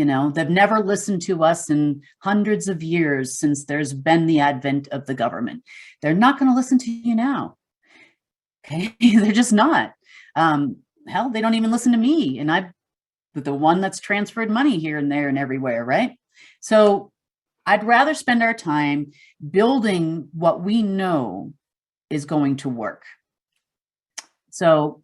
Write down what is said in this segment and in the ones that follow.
they've never listened to us in hundreds of years since there's been the advent of the government. They're not going to listen to you now. Okay, they're just not. Hell, they don't even listen to me, and I'm the one that's transferred money here and there and everywhere, right? So I'd rather spend our time building what we know is going to work. So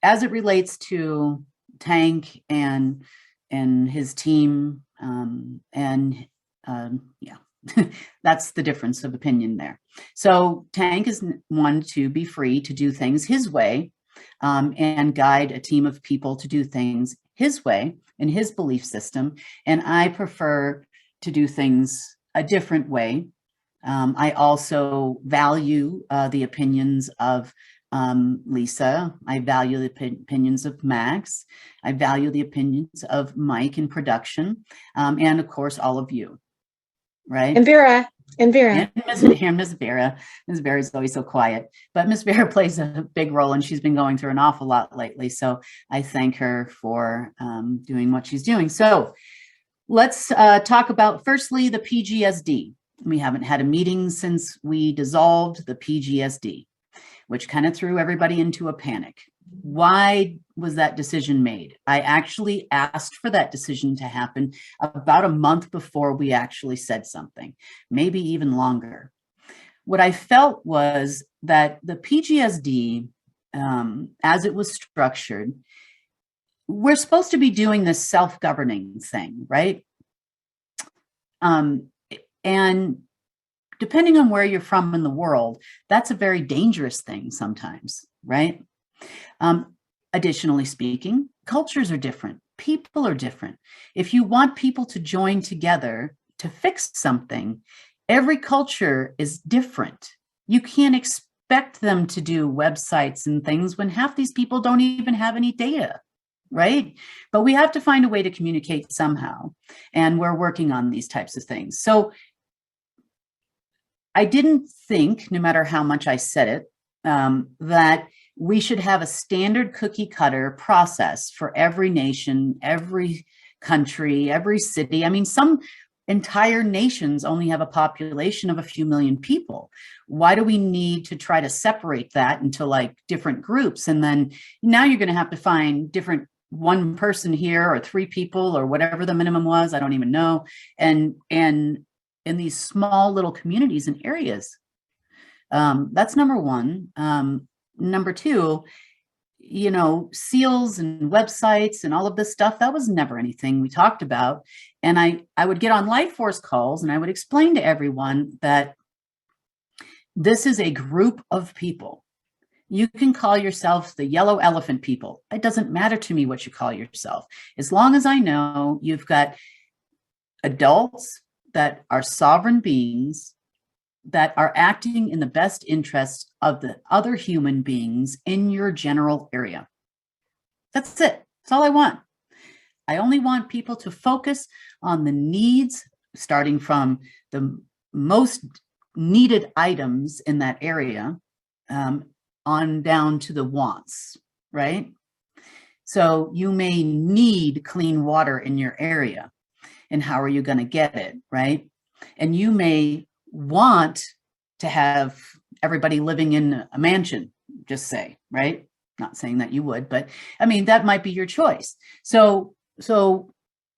as it relates to Tank and his team, yeah, that's the difference of opinion there. So Tank is one to be free to do things his way, and guide a team of people to do things his way in his belief system. And I prefer to do things a different way. I also value the opinions of Lisa. I value the opinions of Max. I value the opinions of Mike in production, and of course, all of you, right? And Vera. And Miss Vera. Miss Vera is always so quiet, but Miss Vera plays a big role, and she's been going through an awful lot lately. So I thank her for doing what she's doing. So let's talk about, firstly, the PGSD. We haven't had a meeting since we dissolved the PGSD, which kind of threw everybody into a panic. Why was that decision made? I actually asked for that decision to happen about a month before we actually said something, maybe even longer. What I felt was that the PGSD, as it was structured, we're supposed to be doing this self-governing thing, right? And depending on where you're from in the world, that's a very dangerous thing sometimes, right? Additionally speaking, cultures are different. People are different. If you want people to join together to fix something, every culture is different. You can't expect them to do websites and things when half these people don't even have any data, right? But we have to find a way to communicate somehow. And we're working on these types of things. So I didn't think, no matter how much I said it, that we should have a standard cookie cutter process for every nation, every country, every city. I mean, some entire nations only have a population of a few million people. Why do we need to try to separate that into like different groups? And then now you're going to have to find different, one person here or three people or whatever the minimum was, I don't even know. And in these small little communities and areas. That's number one. Number two, seals and websites and all of this stuff, that was never anything we talked about. And I would get on Life Force calls and I would explain to everyone that this is a group of people. You can call yourself the yellow elephant people. It doesn't matter to me what you call yourself. As long as I know you've got adults that are sovereign beings that are acting in the best interest of the other human beings in your general area. That's it. That's all I want. I only want people to focus on the needs, starting from the most needed items in that area, on down to the wants, right? So you may need clean water in your area, and how are you going to get it, right? And you may want to have everybody living in a mansion, just say, right? Not saying that you would, but I mean, that might be your choice. So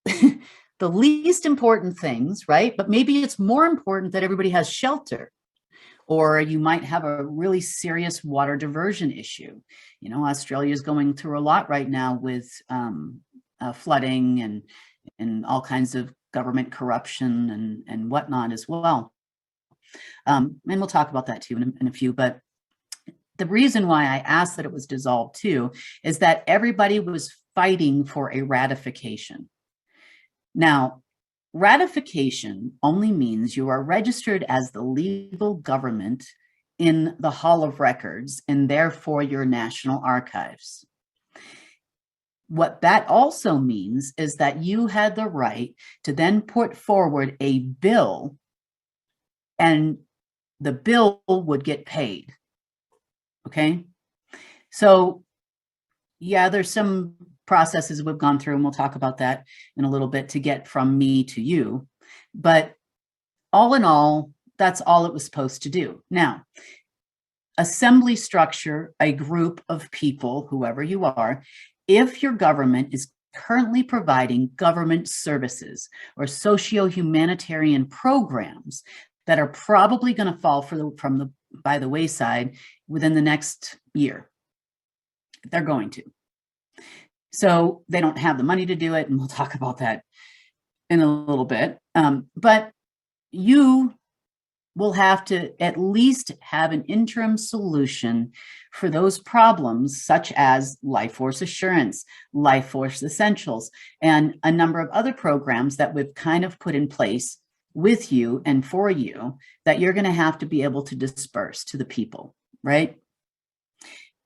the least important things, right? But maybe it's more important that everybody has shelter, or you might have a really serious water diversion issue. Australia is going through a lot right now with flooding and all kinds of government corruption and whatnot as well. And we'll talk about that too in a few, but the reason why I asked that it was dissolved too is that everybody was fighting for a ratification. Now, ratification only means you are registered as the legal government in the Hall of Records and therefore your national archives. What that also means is that you had the right to then put forward a bill, and the bill would get paid. Okay. So yeah, there's some processes we've gone through, and we'll talk about that in a little bit to get from me to you. But all in all, that's all it was supposed to do. Now, assembly structure, a group of people, whoever you are, if your government is currently providing government services or socio-humanitarian programs that are probably going to fall by the wayside within the next year. They're going to. So they don't have the money to do it, and we'll talk about that in a little bit. But you will have to at least have an interim solution for those problems, such as Life Force Assurance, Life Force Essentials, and a number of other programs that we've kind of put in place with you and for you that you're going to have to be able to disperse to the people, right?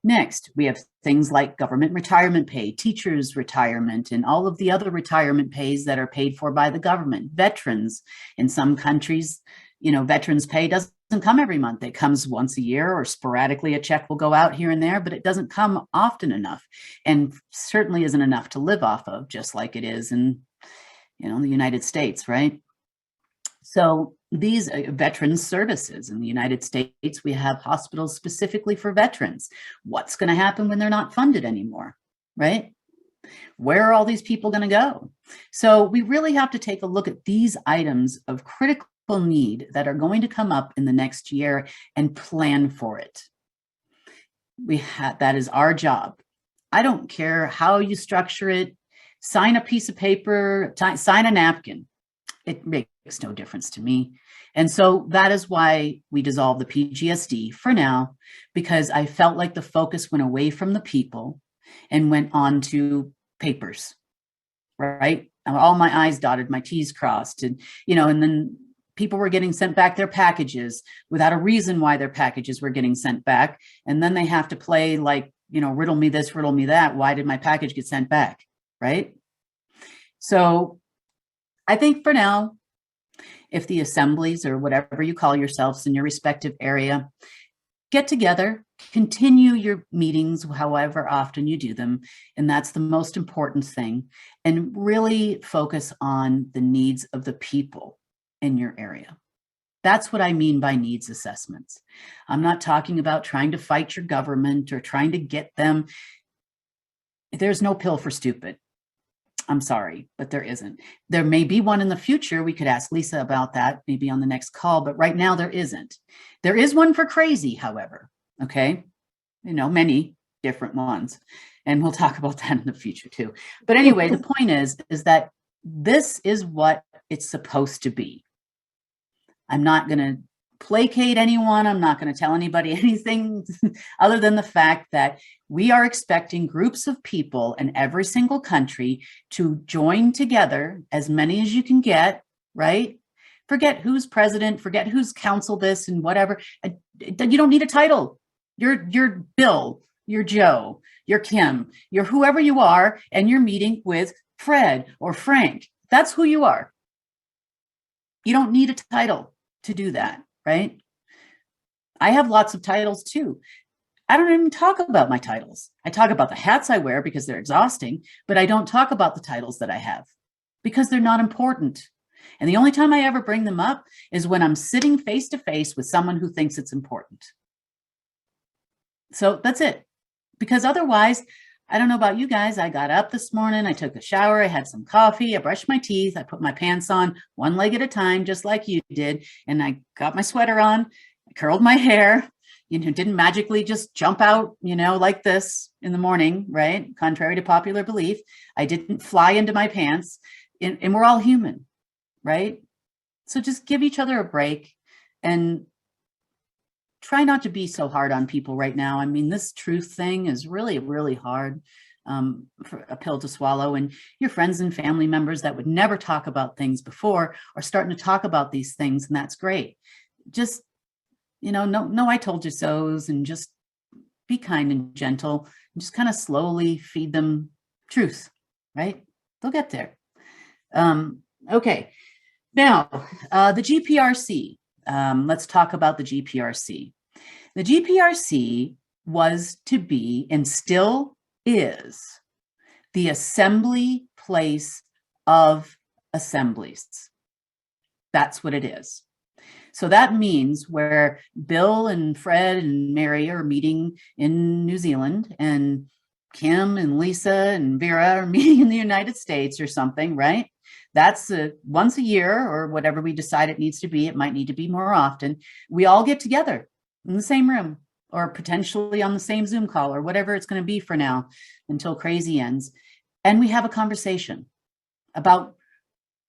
Next, we have things like government retirement pay, teachers' retirement, and all of the other retirement pays that are paid for by the government. Veterans, in some countries, veterans pay doesn't come every month. It comes once a year, or sporadically a check will go out here and there, but it doesn't come often enough, and certainly isn't enough to live off of, just like it is in the United States, right? So these veterans services in the United States, we have hospitals specifically for veterans. What's going to happen when they're not funded anymore, right? Where are all these people going to go? So we really have to take a look at these items of critical need that are going to come up in the next year and plan for it. That is our job. I don't care how you structure it. Sign a piece of paper, sign a napkin. It makes no difference to me. And so that is why we dissolved the PGSD for now, because I felt like the focus went away from the people and went on to papers, right? All my I's dotted, my T's crossed, and then people were getting sent back their packages without a reason why their packages were getting sent back. And then they have to play like, riddle me this, riddle me that. Why did my package get sent back, right? So I think for now, if the assemblies or whatever you call yourselves in your respective area get together, continue your meetings however often you do them, and that's the most important thing, and really focus on the needs of the people in your area. That's what I mean by needs assessments. I'm not talking about trying to fight your government or trying to get them. There's no pill for stupid. I'm sorry, but there isn't. There may be one in the future. We could ask Lisa about that maybe on the next call, but right now there isn't. There is one for crazy, however, okay? Many different ones, and we'll talk about that in the future too. But anyway, the point is that this is what it's supposed to be. I'm not going to placate anyone. I'm not going to tell anybody anything other than the fact that we are expecting groups of people in every single country to join together, as many as you can get, right? Forget who's president, forget who's counsel this and whatever. You don't need a title. You're Bill, you're Joe, you're Kim, you're whoever you are, and you're meeting with Fred or Frank. That's who you are. You don't need a title to do that, right? I have lots of titles too. I don't even talk about my titles. I talk about the hats I wear because they're exhausting, but I don't talk about the titles that I have because they're not important. And the only time I ever bring them up is when I'm sitting face to face with someone who thinks it's important. So that's it. Because otherwise, I don't know about you guys. I got up this morning, I took a shower, I had some coffee, I brushed my teeth, I put my pants on one leg at a time, just like you did. And I got my sweater on, I curled my hair, didn't magically just jump out, like this in the morning, right? Contrary to popular belief, I didn't fly into my pants, and we're all human, right? So just give each other a break and try not to be so hard on people right now. I mean, this truth thing is really, really hard for a pill to swallow. And your friends and family members that would never talk about things before are starting to talk about these things, and that's great. Just, no, I told you so's, and just be kind and gentle, and just kind of slowly feed them truth, right? They'll get there. Okay. Now, the GPRC. Let's talk about the GPRC. The GPRC was to be, and still is, the assembly place of assemblies. That's what it is. So that means where Bill and Fred and Mary are meeting in New Zealand, and Kim and Lisa and Vera are meeting in the United States or something, right? That's once a year or whatever we decide it needs to be. It might need to be more often. We all get together in the same room or potentially on the same Zoom call or whatever it's going to be for now until crazy ends. And we have a conversation about,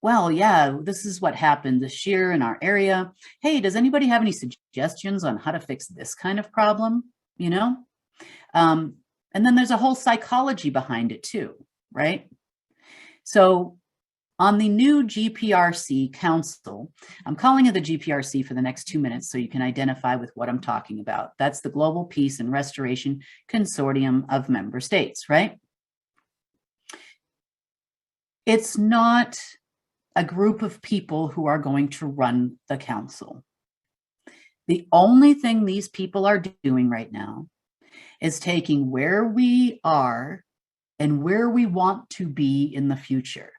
well, yeah, this is what happened this year in our area. Hey, does anybody have any suggestions on how to fix this kind of problem? You know? And then there's a whole psychology behind it too, right? So on the new GPRC Council, I'm calling it the GPRC for the next 2 minutes so you can identify with what I'm talking about. That's the Global Peace and Restoration Consortium of member states, right? It's not a group of people who are going to run the council. The only thing these people are doing right now is taking where we are and where we want to be in the future.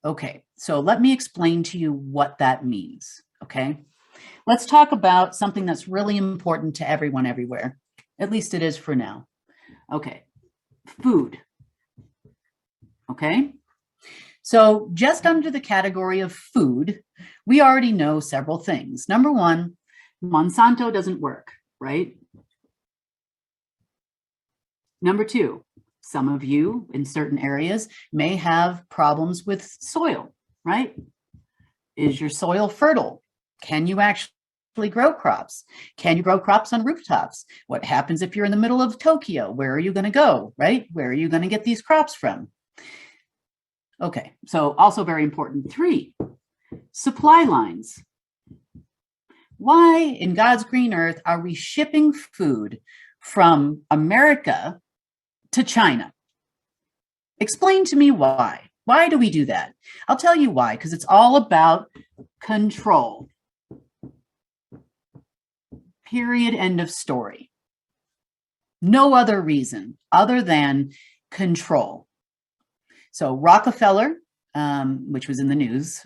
Okay, so let me explain to you what that means, okay? Let's talk about something that's really important to everyone everywhere. At least it is for now. Okay, food, okay? So just under the category of food, we already know several things. Number one, Monsanto doesn't work, right? Number two, some of you in certain areas may have problems with soil, right? Is your soil fertile? Can you actually grow crops? Can you grow crops on rooftops? What happens if you're in the middle of Tokyo? Where are you going to go, right? Where are you going to get these crops from? Okay, so also very important. 3, supply lines. Why in God's green earth are we shipping food from America to China? Explain to me why. Why do we do that? I'll tell you why, because it's all about control. Period, end of story. No other reason other than control. So Rockefeller, which was in the news,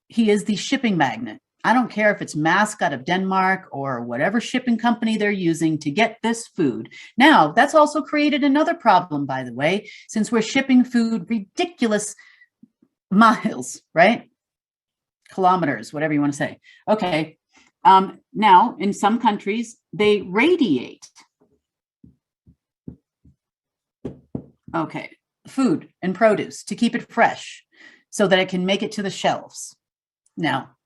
he is the shipping magnate. I don't care if it's Maersk out of Denmark or whatever shipping company they're using to get this food. Now, that's also created another problem, by the way, since we're shipping food ridiculous miles, right? Kilometers, whatever you want to say. Okay. Now, in some countries, they radiate. Okay. Food and produce to keep it fresh so that it can make it to the shelves. Now,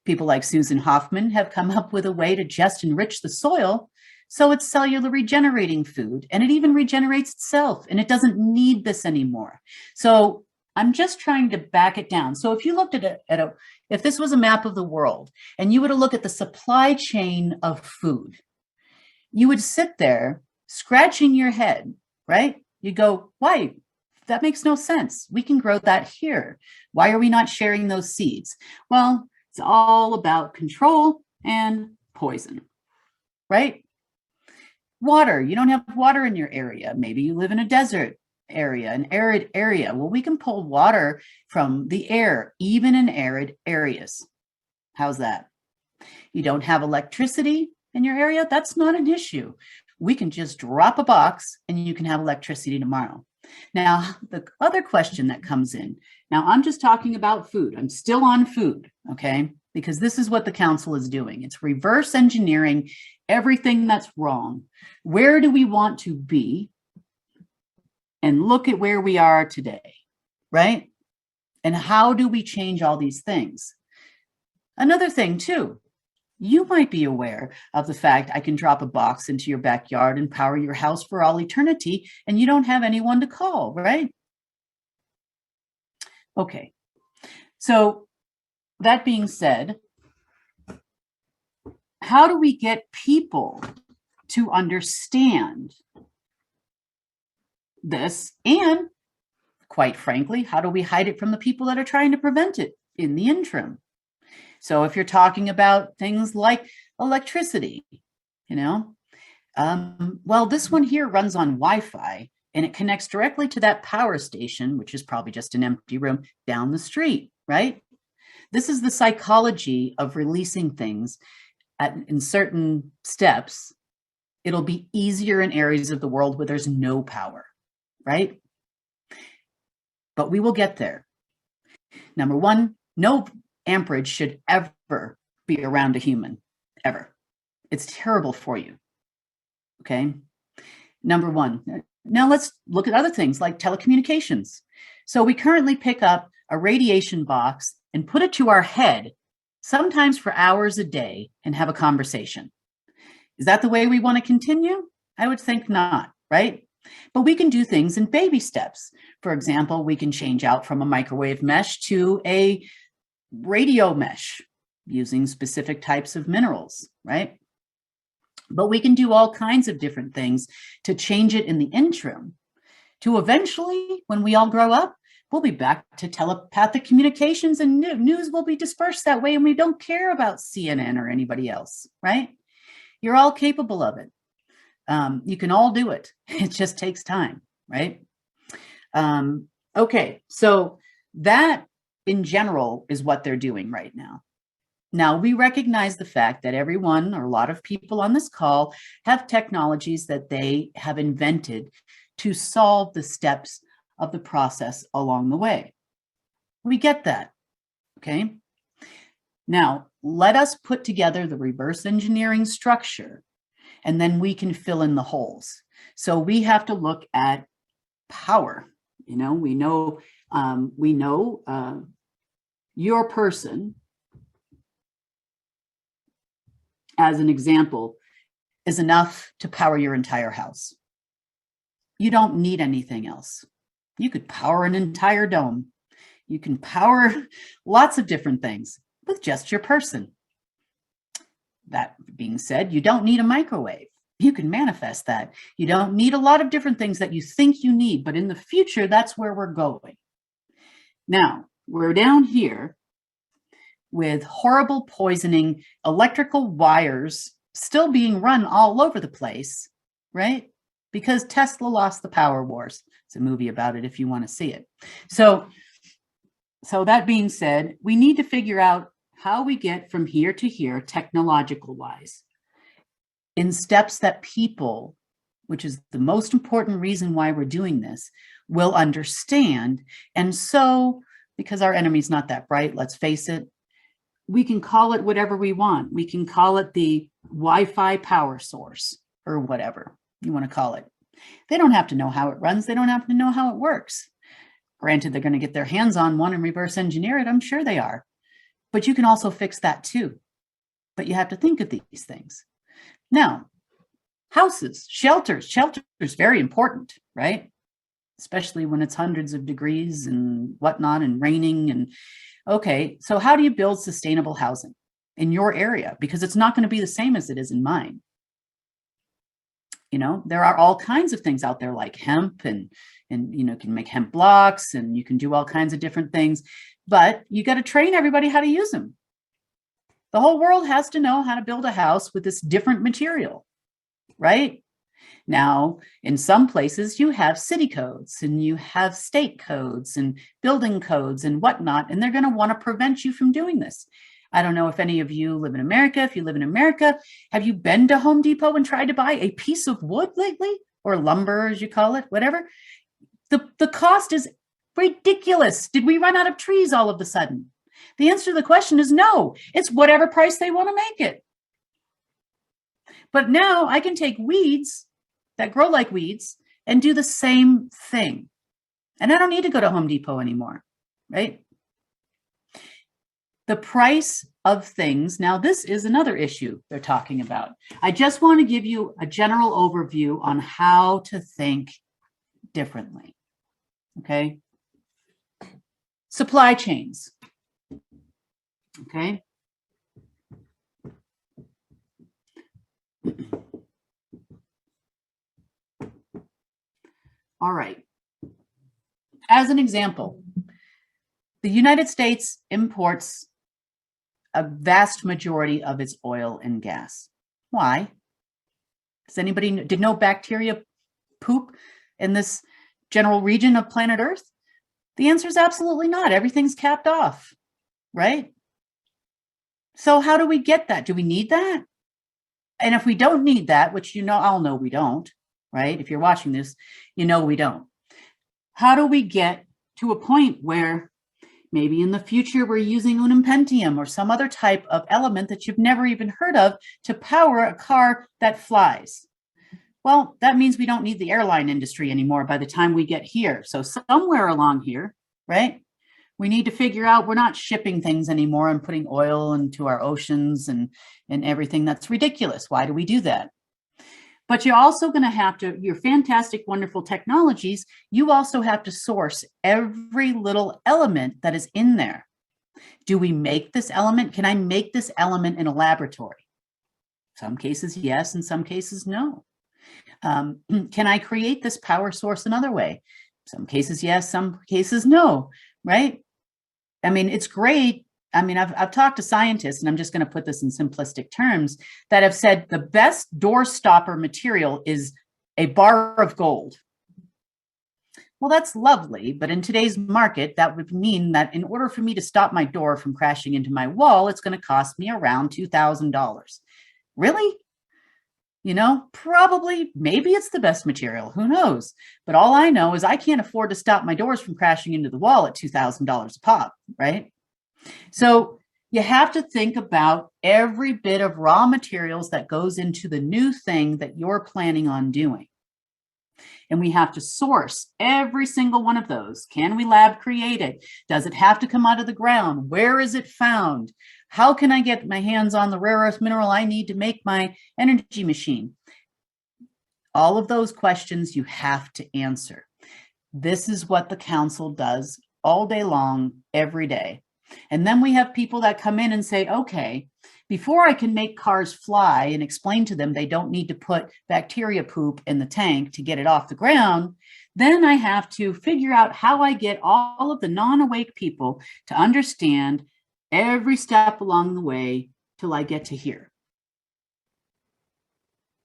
people like Susan Hoffman have come up with a way to just enrich the soil so it's cellular regenerating food, and it even regenerates itself, and it doesn't need this anymore. So I'm just trying to back it down. So if you looked at if this was a map of the world and you were to look at the supply chain of food, you would sit there scratching your head, right? You'd go, why? That makes no sense. We can grow that here. Why are we not sharing those seeds? Well, it's all about control and poison, right? Water. You don't have water in your area. Maybe you live in a desert area, an arid area. Well, we can pull water from the air, even in arid areas. How's that? You don't have electricity in your area? That's not an issue. We can just drop a box and you can have electricity tomorrow. Now, the other question that comes in, now I'm just talking about food. I'm still on food, okay? Because this is what the council is doing. It's reverse engineering everything that's wrong. Where do we want to be? And look at where we are today, right? And how do we change all these things? Another thing too, you might be aware of the fact I can drop a box into your backyard and power your house for all eternity, and you don't have anyone to call, right? Okay, so that being said, how do we get people to understand this? And quite frankly, how do we hide it from the people that are trying to prevent it in the interim? So if you're talking about things like electricity, you know, well, this one here runs on Wi-Fi and it connects directly to that power station, which is probably just an empty room down the street, right? This is the psychology of releasing things in certain steps. It'll be easier in areas of the world where there's no power, right? But we will get there. Number one, no amperage should ever be around a human, ever. It's terrible for you, okay? Number one. Now let's look at other things like telecommunications. So we currently pick up a radiation box and put it to our head, sometimes for hours a day, and have a conversation. Is that the way we want to continue? I would think not, right? But we can do things in baby steps. For example, we can change out from a microwave mesh to a radio mesh using specific types of minerals, right? But we can do all kinds of different things to change it in the interim, to eventually, when we all grow up, we'll be back to telepathic communications and news will be dispersed that way, and we don't care about CNN or anybody else, right? You're all capable of it. You can all do it. It just takes time, right? Okay, so that in general is what they're doing right now. Now, we recognize the fact that everyone or a lot of people on this call have technologies that they have invented to solve the steps of the process along the way. We get that, okay? Now, let us put together the reverse engineering structure, and then we can fill in the holes. So we have to look at power. You know, we know your person, as an example, is enough to power your entire house. You don't need anything else. You could power an entire dome. You can power lots of different things with just your person. That being said, you don't need a microwave. You can manifest that. You don't need a lot of different things that you think you need, but in the future, that's where we're going. Now, we're down here with horrible poisoning, electrical wires still being run all over the place, right? Because Tesla lost the power wars. It's a movie about it if you want to see it. So that being said, we need to figure out how we get from here to here technological wise in steps that people, which is the most important reason why we're doing this, will understand. And so, because our enemy's not that bright, let's face it, we can call it whatever we want. We can call it the Wi-Fi power source or whatever you want to call it. They don't have to know how it runs. They don't have to know how it works. Granted, they're going to get their hands on one and reverse engineer it. I'm sure they are. But you can also fix that too. But you have to think of these things. Now, houses, shelters. Shelter is very important, right? Especially when it's hundreds of degrees and whatnot and raining. And okay, so how do you build sustainable housing in your area? Because it's not going to be the same as it is in mine. You know, there are all kinds of things out there like hemp and you know, can make hemp blocks and you can do all kinds of different things, but you got to train everybody how to use them. The whole world has to know how to build a house with this different material, right? Now, in some places you have city codes and you have state codes and building codes and whatnot, and they're going to want to prevent you from doing this. I don't know if any of you live in America. If you live in America, have you been to Home Depot and tried to buy a piece of wood lately, or lumber, as you call it, whatever? The cost is ridiculous. Did we run out of trees all of a sudden? The answer to the question is no. It's whatever price they want to make it. But now I can take weeds that grow like weeds and do the same thing. And I don't need to go to Home Depot anymore, right? The price of things. Now, this is another issue they're talking about. I just want to give you a general overview on how to think differently. Okay. Supply chains. Okay. All right. As an example, the United States imports a vast majority of its oil and gas. Why? Does anybody know? Did no bacteria poop in this general region of planet Earth? The answer is absolutely not. Everything's capped off, right? So how do we get that? Do we need that? And if we don't need that, which I'll know we don't, right? If you're watching this, we don't. How do we get to a point where maybe in the future we're using unipentium or some other type of element that you've never even heard of to power a car that flies? Well, that means we don't need the airline industry anymore by the time we get here. So somewhere along here, right, we need to figure out we're not shipping things anymore and putting oil into our oceans and everything. That's ridiculous. Why do we do that? But you're also going to have to, your fantastic, wonderful technologies, you also have to source every little element that is in there. Do we make this element? Can I make this element in a laboratory? Some cases, yes. In some cases, no. Can I create this power source another way? Some cases, yes. Some cases, no. Right? I mean, it's great. I mean, I've talked to scientists, and I'm just going to put this in simplistic terms, that have said the best door stopper material is a bar of gold. Well, that's lovely, but in today's market, that would mean that in order for me to stop my door from crashing into my wall, it's going to cost me around $2,000. Really? Probably, maybe it's the best material, who knows? But all I know is I can't afford to stop my doors from crashing into the wall at $2,000 a pop, right? So you have to think about every bit of raw materials that goes into the new thing that you're planning on doing. And we have to source every single one of those. Can we lab create it? Does it have to come out of the ground? Where is it found? How can I get my hands on the rare earth mineral I need to make my energy machine? All of those questions you have to answer. This is what the council does all day long, every day. And then we have people that come in and say, okay, before I can make cars fly and explain to them they don't need to put bacteria poop in the tank to get it off the ground, then I have to figure out how I get all of the non-awake people to understand every step along the way till I get to here,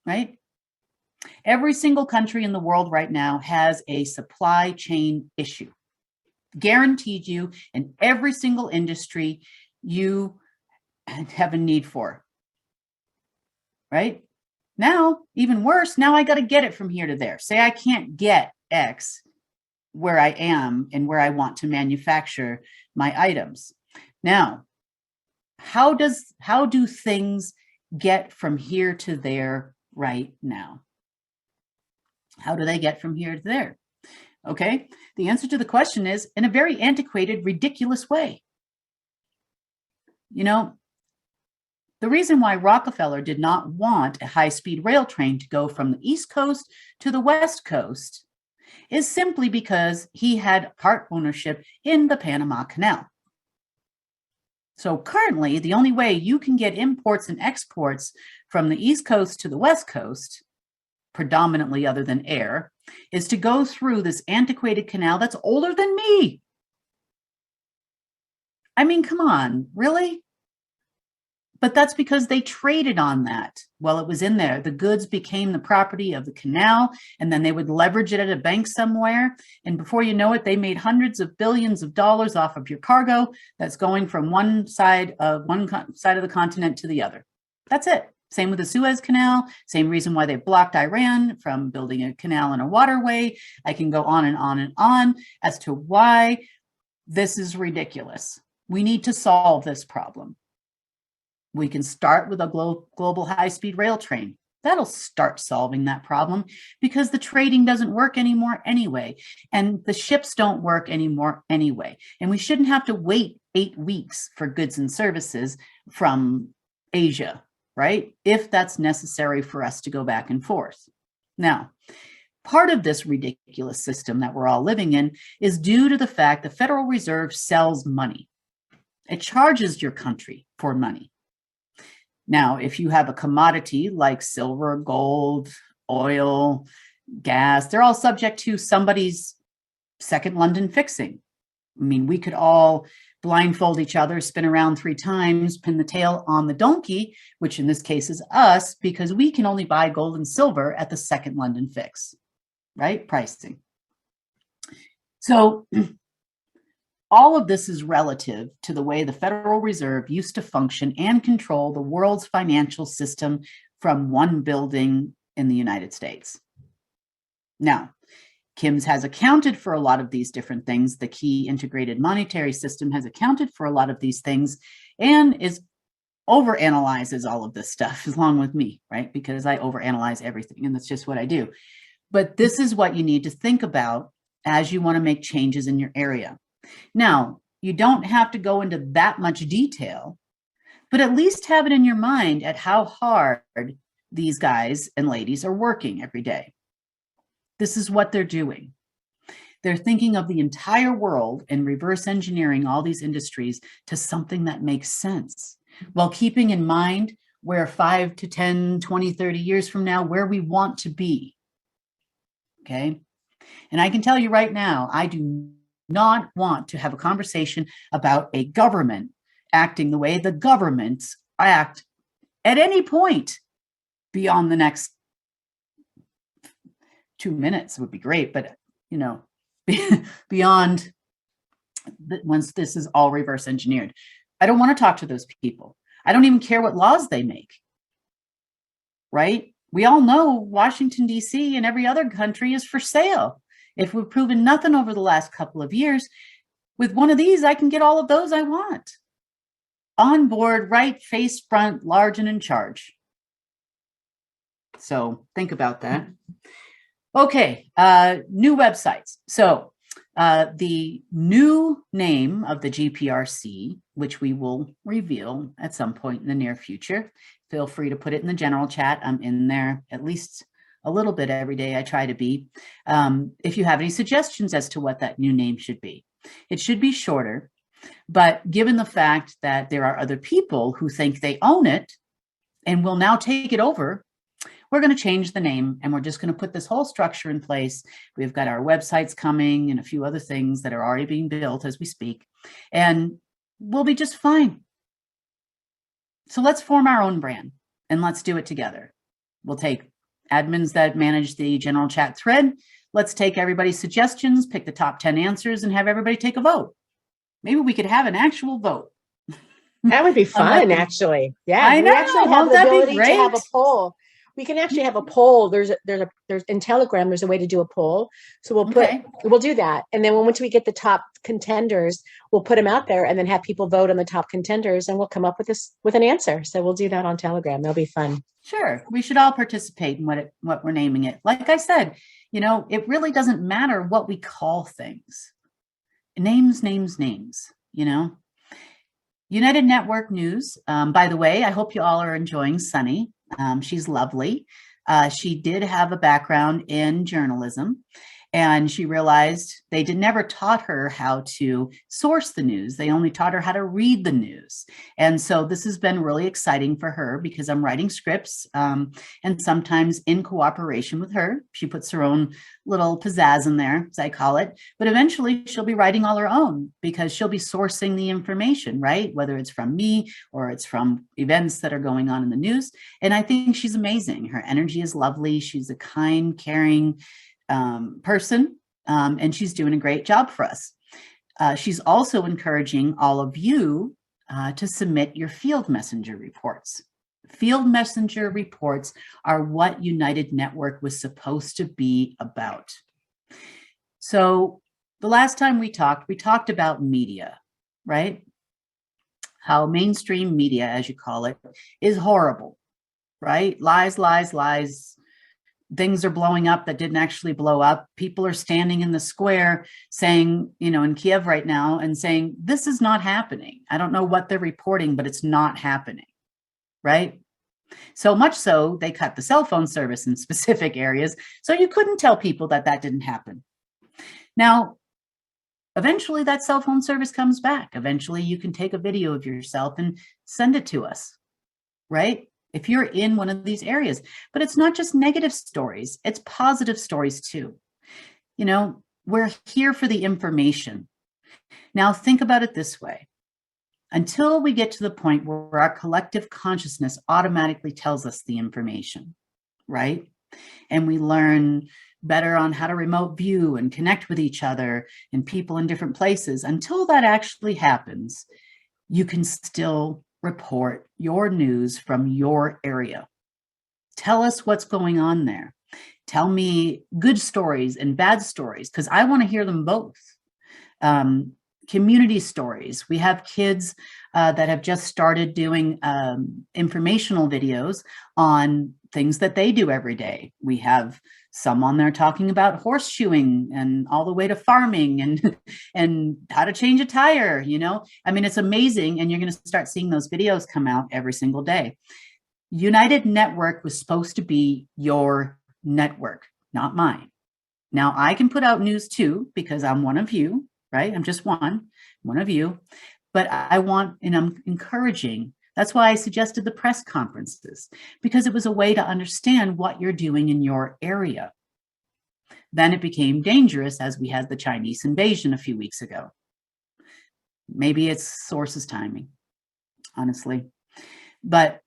right? Every single country in the world right now has a supply chain issue. Guaranteed you in every single industry you have a need for, right? Now, even worse, now I got to get it from here to there. Say I can't get X where I am and where I want to manufacture my items. Now, how do things get from here to there right now? How do they get from here to there? Okay, the answer to the question is in a very antiquated, ridiculous way. The reason why Rockefeller did not want a high-speed rail train to go from the East Coast to the West Coast is simply because he had part ownership in the Panama Canal. So currently, the only way you can get imports and exports from the East Coast to the West Coast, predominantly other than air, is to go through this antiquated canal that's older than me. I mean, come on, really? But that's because they traded on that while it was in there. The goods became the property of the canal, and then they would leverage it at a bank somewhere. And before you know it, they made hundreds of billions of dollars off of your cargo that's going from one side of the continent to the other. That's it. Same with the Suez Canal. Same reason why they blocked Iran from building a canal and a waterway. I can go on and on and on as to why this is ridiculous. We need to solve this problem. We can start with a global high-speed rail train. That'll start solving that problem because the trading doesn't work anymore anyway, and the ships don't work anymore anyway. And we shouldn't have to wait 8 weeks for goods and services from Asia, right? If that's necessary for us to go back and forth. Now, part of this ridiculous system that we're all living in is due to the fact the Federal Reserve sells money. It charges your country for money. Now, if you have a commodity like silver, gold, oil, gas, they're all subject to somebody's second London fixing. I mean, we could all blindfold each other, spin around 3 times, pin the tail on the donkey, which in this case is us, because we can only buy gold and silver at the second London fix. right? Pricing. So all of this is relative to the way the Federal Reserve used to function and control the world's financial system from one building in the United States. Now, Kim's has accounted for a lot of these different things. The key integrated monetary system has accounted for a lot of these things and is overanalyzes all of this stuff along with me, right? Because I overanalyze everything and that's just what I do. But this is what you need to think about as you want to make changes in your area. Now, you don't have to go into that much detail, but at least have it in your mind at how hard these guys and ladies are working every day. This is what they're doing. They're thinking of the entire world and reverse engineering all these industries to something that makes sense, while keeping in mind where 5 to 10, 20, 30 years from now, where we want to be. Okay. And I can tell you right now, I do not want to have a conversation about a government acting the way the governments act at any point beyond the next 2 minutes would be great, but beyond once this is all reverse engineered. I don't want to talk to those people. I don't even care what laws they make, right? We all know Washington, D.C. and every other country is for sale. If we've proven nothing over the last couple of years, with one of these, I can get all of those I want. On board, right, face front, large and in charge. So think about that. Okay, new websites. So the new name of the GPRC, which we will reveal at some point in the near future, feel free to put it in the general chat. I'm in there at least a little bit every day. I try to be. If you have any suggestions as to what that new name should be, it should be shorter. But given the fact that there are other people who think they own it and will now take it over, we're going to change the name and we're just going to put this whole structure in place. We've got our websites coming and a few other things that are already being built as we speak, and we'll be just fine. So let's form our own brand and let's do it together. We'll take admins that manage the general chat thread. Let's take everybody's suggestions, pick the top 10 answers and have everybody take a vote. Maybe we could have an actual vote. That would be fun, actually. Yeah, I know. We actually have the ability to have a poll. We can actually have a poll. There's in Telegram, there's a way to do a poll. So we'll do that. And then once we get the top contenders, we'll put them out there and then have people vote on the top contenders and we'll come up with an answer. So we'll do that on Telegram. That'll be fun. Sure. We should all participate in what we're naming it. Like I said, it really doesn't matter what we call things. Names, United Network News. By the way, I hope you all are enjoying Sunny. She's lovely. She did have a background in journalism, and she realized they never taught her how to source the news. They only taught her how to read the news. And so this has been really exciting for her because I'm writing scripts and sometimes in cooperation with her. She puts her own little pizzazz in there, as I call it. But eventually she'll be writing all her own because she'll be sourcing the information, right? Whether it's from me or it's from events that are going on in the news. And I think she's amazing. Her energy is lovely. She's a kind, caring person, and she's doing a great job for us. She's also encouraging all of you to submit your field messenger reports. Field messenger reports are what United Network was supposed to be about. So the last time we talked about media, right? How mainstream media, as you call it, is horrible, right? Lies, lies, lies. Things are blowing up that didn't actually blow up. People are standing in the square saying, in Kiev right now and saying, this is not happening. I don't know what they're reporting, but it's not happening, right? So much so, they cut the cell phone service in specific areas. So you couldn't tell people that didn't happen. Now, eventually that cell phone service comes back. Eventually you can take a video of yourself and send it to us, right? If you're in one of these areas. But it's not just negative stories, it's positive stories too. We're here for the information. Now think about it this way. Until we get to the point where our collective consciousness automatically tells us the information, right? And we learn better on how to remote view and connect with each other and people in different places. Until that actually happens, you can still report your news from your area. Tell us what's going on there. Tell me good stories and bad stories, because I want to hear them both. Community stories. We have kids that have just started doing informational videos on things that they do every day. We have some on there talking about horseshoeing and all the way to farming and how to change a tire, you know? I mean, it's amazing, and you're going to start seeing those videos come out every single day. United Network was supposed to be your network, not mine. Now, I can put out news too, because I'm one of you, right? I'm just one of you, but I want, and I'm encouraging. That's why I suggested the press conferences, because it was a way to understand what you're doing in your area. Then it became dangerous as we had the Chinese invasion a few weeks ago. Maybe it's sources timing, honestly. But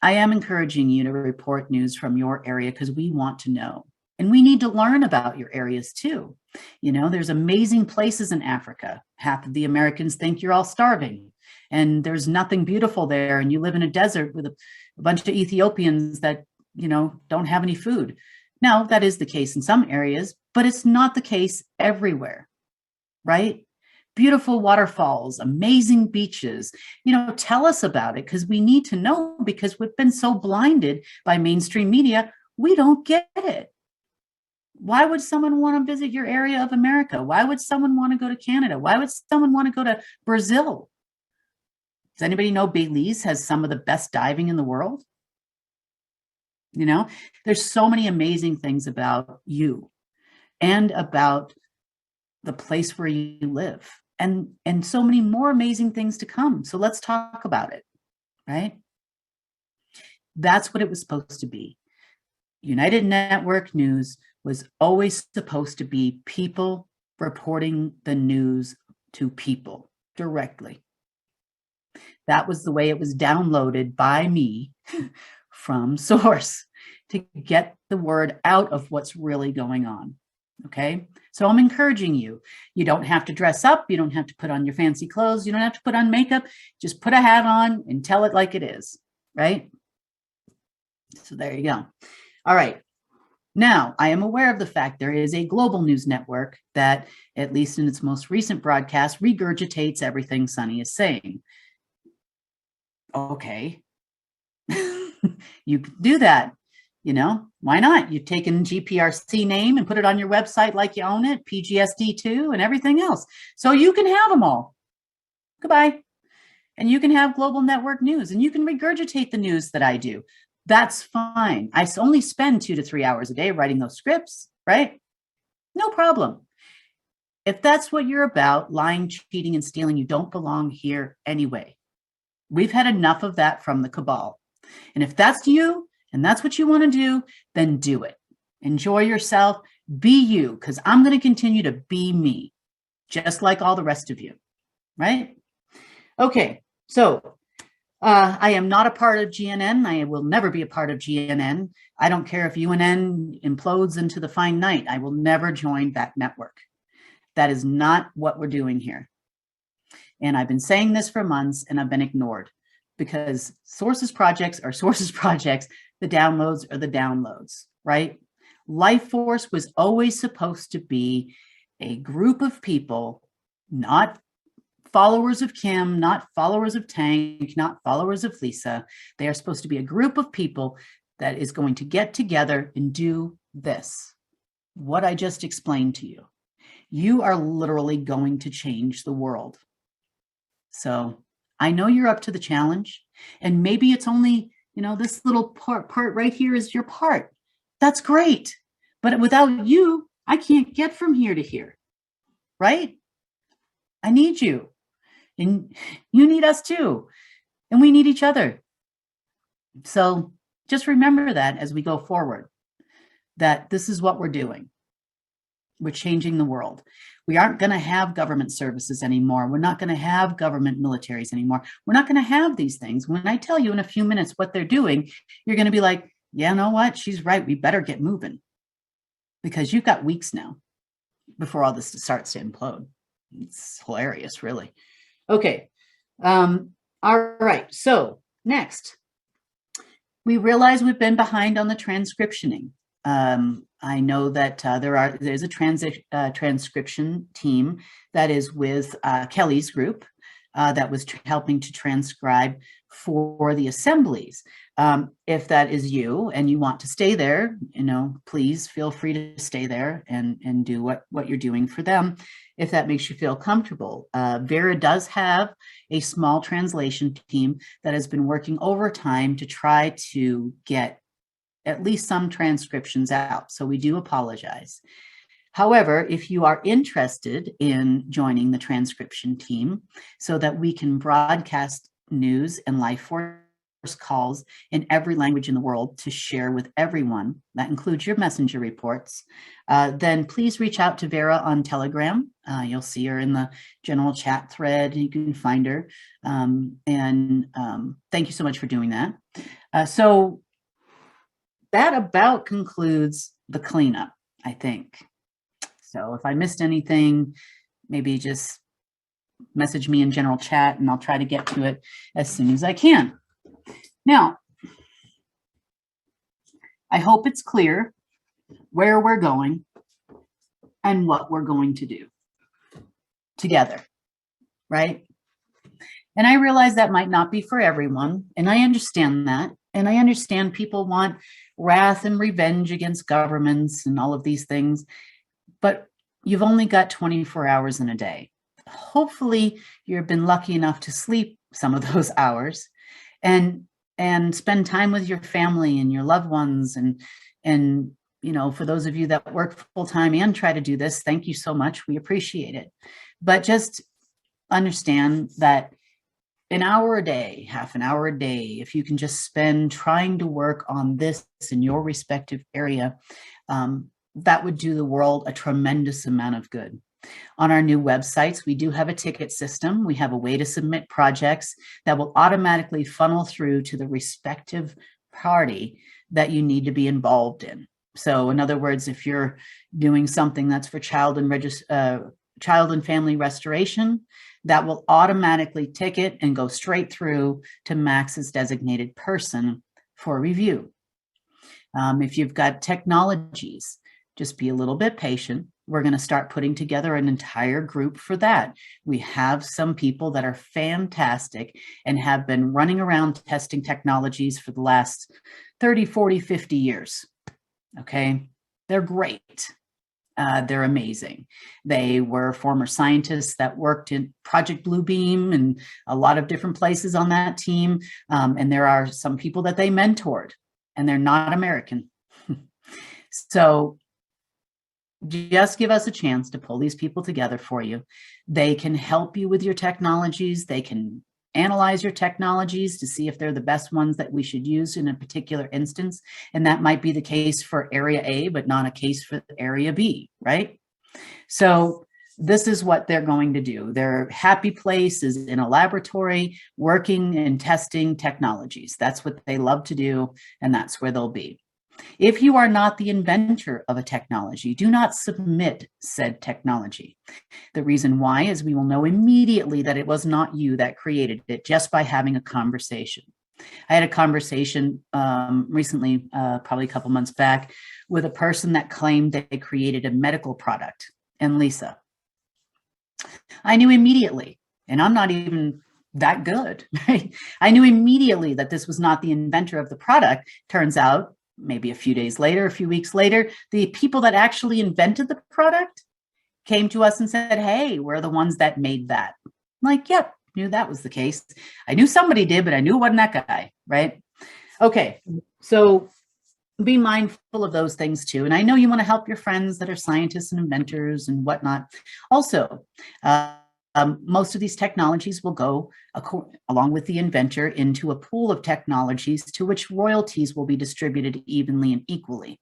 I am encouraging you to report news from your area, because we want to know. And we need to learn about your areas too. You know, there's amazing places in Africa. Half of the Americans think you're all starving and there's nothing beautiful there. And you live in a desert with a bunch of Ethiopians that, you know, don't have any food. Now, that is the case in some areas, but it's not the case everywhere, right? Beautiful waterfalls, amazing beaches, you know, tell us about it, because we need to know, because we've been so blinded by mainstream media, we don't get it. Why would someone want to visit your area of America? Why would someone want to go to Canada? Why would someone want to go to Brazil? Does anybody know Belize has some of the best diving in the world? You know, there's so many amazing things about you and about the place where you live, and so many more amazing things to come. So let's talk about it, right? That's what it was supposed to be. United Network News was always supposed to be people reporting the news to people directly. That was the way it was downloaded by me from source, to get the word out of what's really going on. Okay, so I'm encouraging you. You don't have to dress up. You don't have to put on your fancy clothes. You don't have to put on makeup. Just put a hat on and tell it like it is, right? So there you go. All right. Now, I am aware of the fact there is a global news network that, at least in its most recent broadcast, regurgitates everything Sunny is saying. Okay. You can do that. You know, why not? You've taken GPRC name and put it on your website like you own it, PGSD too, and everything else. So you can have them all. Goodbye. And you can have global network news, and you can regurgitate the news that I do. That's fine. I only spend 2 to 3 hours a day writing those scripts, right? No problem. If that's what you're about, lying, cheating, and stealing, you don't belong here anyway. We've had enough of that from the cabal. And if that's you, and that's what you want to do, then do it. Enjoy yourself. Be you, because I'm going to continue to be me, just like all the rest of you, right? Okay, so I am not a part of GNN. I will never be a part of GNN. I don't care if UNN implodes into the fine night. I will never join that network. That is not what we're doing here. And I've been saying this for months, and I've been ignored, because sources projects are sources projects. The downloads are the downloads, right? Life Force was always supposed to be a group of people, not followers of Kim, not followers of Tank, not followers of Lisa. They are supposed to be a group of people that is going to get together and do this, what I just explained to you. You are literally going to change the world. So I know you're up to the challenge, and maybe it's only, you know, this little part right here is your part. That's great. But without you, I can't get from here to here, right? I need you, and you need us too, and we need each other. So just remember that as we go forward, that this is what we're doing. We're changing the world. We aren't going to have government services anymore. We're not going to have government militaries anymore. We're not going to have these things. When I tell you in a few minutes what they're doing, you're going to be like, yeah, you know what? She's right. We better get moving. because you've got weeks now before all this starts to implode. It's hilarious, really. Okay. All right. So next, we realize we've been behind on the transcriptioning. I know that there's a transcription team that is with Kelly's group that was helping to transcribe for the assemblies. If that is you and you want to stay there, please feel free to stay there and do what you're doing for them, if that makes you feel comfortable. Vera does have a small translation team that has been working overtime to try to get at least some transcriptions out. So we do apologize. However, if you are interested in joining the transcription team so that we can broadcast news and life force calls in every language in the world to share with everyone, that includes your messenger reports, then please reach out to Vera on Telegram. You'll see her in the general chat thread. You can find her. Thank you so much for doing that. So that about concludes the cleanup, I think. So if I missed anything, maybe just message me in general chat and I'll try to get to it as soon as I can. Now, I hope it's clear where we're going and what we're going to do together, right? And I realize that might not be for everyone, and I understand that. And I understand people want wrath and revenge against governments and all of these things, but you've only got 24 hours in a day. Hopefully you've been lucky enough to sleep some of those hours and spend time with your family and your loved ones. And for those of you that work full time and try to do this, thank you so much. We appreciate it. But just understand that an hour a day, half an hour a day, if you can just spend trying to work on this in your respective area, that would do the world a tremendous amount of good. On our new websites, we do have a ticket system. We have a way to submit projects that will automatically funnel through to the respective party that you need to be involved in. So in other words, if you're doing something that's for child and family restoration, that will automatically ticket and go straight through to Max's designated person for review. If you've got technologies, just be a little bit patient. We're going to start putting together an entire group for that. We have some people that are fantastic and have been running around testing technologies for the last 30, 40, 50 years. Okay, they're great. They're amazing. They were former scientists that worked in Project Bluebeam and a lot of different places on that team. And there are some people that they mentored, and they're not American. So just give us a chance to pull these people together for you. They can help you with your technologies. They can analyze your technologies to see if they're the best ones that we should use in a particular instance. And that might be the case for area A, but not a case for area B, right? So this is what they're going to do. Their happy place is in a laboratory, working and testing technologies. That's what they love to do, and that's where they'll be. If you are not the inventor of a technology, do not submit said technology. The reason why is we will know immediately that it was not you that created it just by having a conversation. I had a conversation recently, probably a couple months back, with a person that claimed they created a medical product. And Lisa, I knew immediately, and I'm not even that good, right? I knew immediately that this was not the inventor of the product. Turns out, maybe a few days later, a few weeks later, the people that actually invented the product came to us and said, hey, we're the ones that made that. I'm like, yep, knew that was the case. I knew somebody did, but I knew it wasn't that guy, right? Okay, so be mindful of those things too. And I know you want to help your friends that are scientists and inventors and whatnot. Also, most of these technologies will go along with the inventor into a pool of technologies to which royalties will be distributed evenly and equally.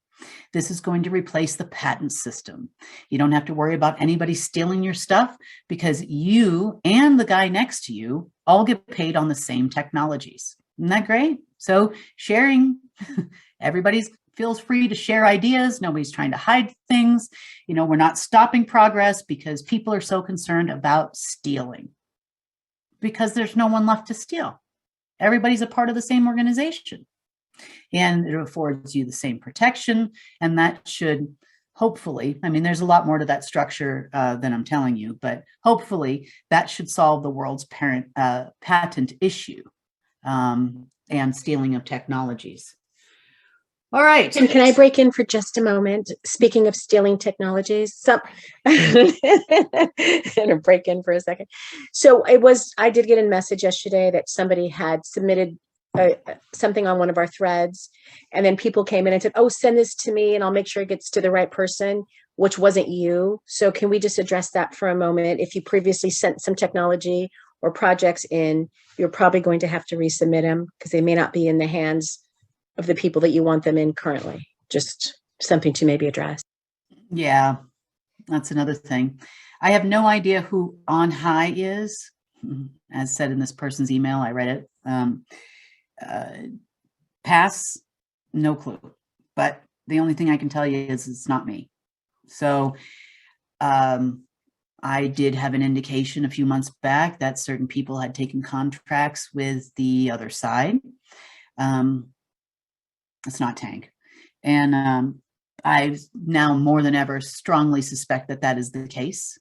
This is going to replace the patent system. You don't have to worry about anybody stealing your stuff because you and the guy next to you all get paid on the same technologies. Isn't that great? So sharing, everybody's feels free to share ideas. Nobody's trying to hide things. You know, we're not stopping progress because people are so concerned about stealing, because there's no one left to steal. Everybody's a part of the same organization, and it affords you the same protection. And that should hopefully, I mean, there's a lot more to that structure than I'm telling you, but hopefully that should solve the world's patent issue and stealing of technologies. All right. And can I break in for just a moment? Speaking of stealing technologies, I'm gonna break in for a second. So I did get a message yesterday that somebody had submitted something on one of our threads, and then people came in and said, oh, send this to me and I'll make sure it gets to the right person, which wasn't you. So can we just address that for a moment? If you previously sent some technology or projects in, you're probably going to have to resubmit them because they may not be in the hands of the people that you want them in currently. Just something to maybe address. Yeah, that's another thing. I have no idea who On High is. As said in this person's email, I read it. Pass, no clue. But the only thing I can tell you is it's not me. So I did have an indication a few months back that certain people had taken contracts with the other side. It's not Tank. And I now more than ever strongly suspect that that is the case.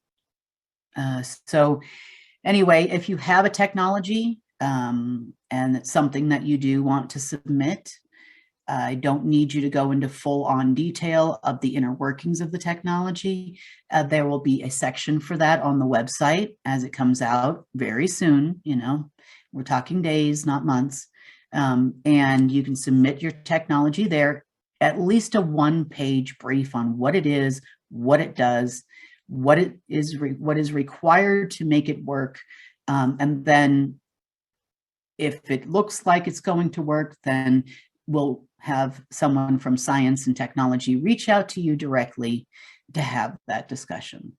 So anyway, if you have a technology and it's something that you do want to submit, I don't need you to go into full-on detail of the inner workings of the technology. There will be a section for that on the website as it comes out very soon. You know, we're talking days, not months. And you can submit your technology there, at least a one-page brief on what it is, what it does, what is required to make it work. And then if it looks like it's going to work, then we'll have someone from science and technology reach out to you directly to have that discussion.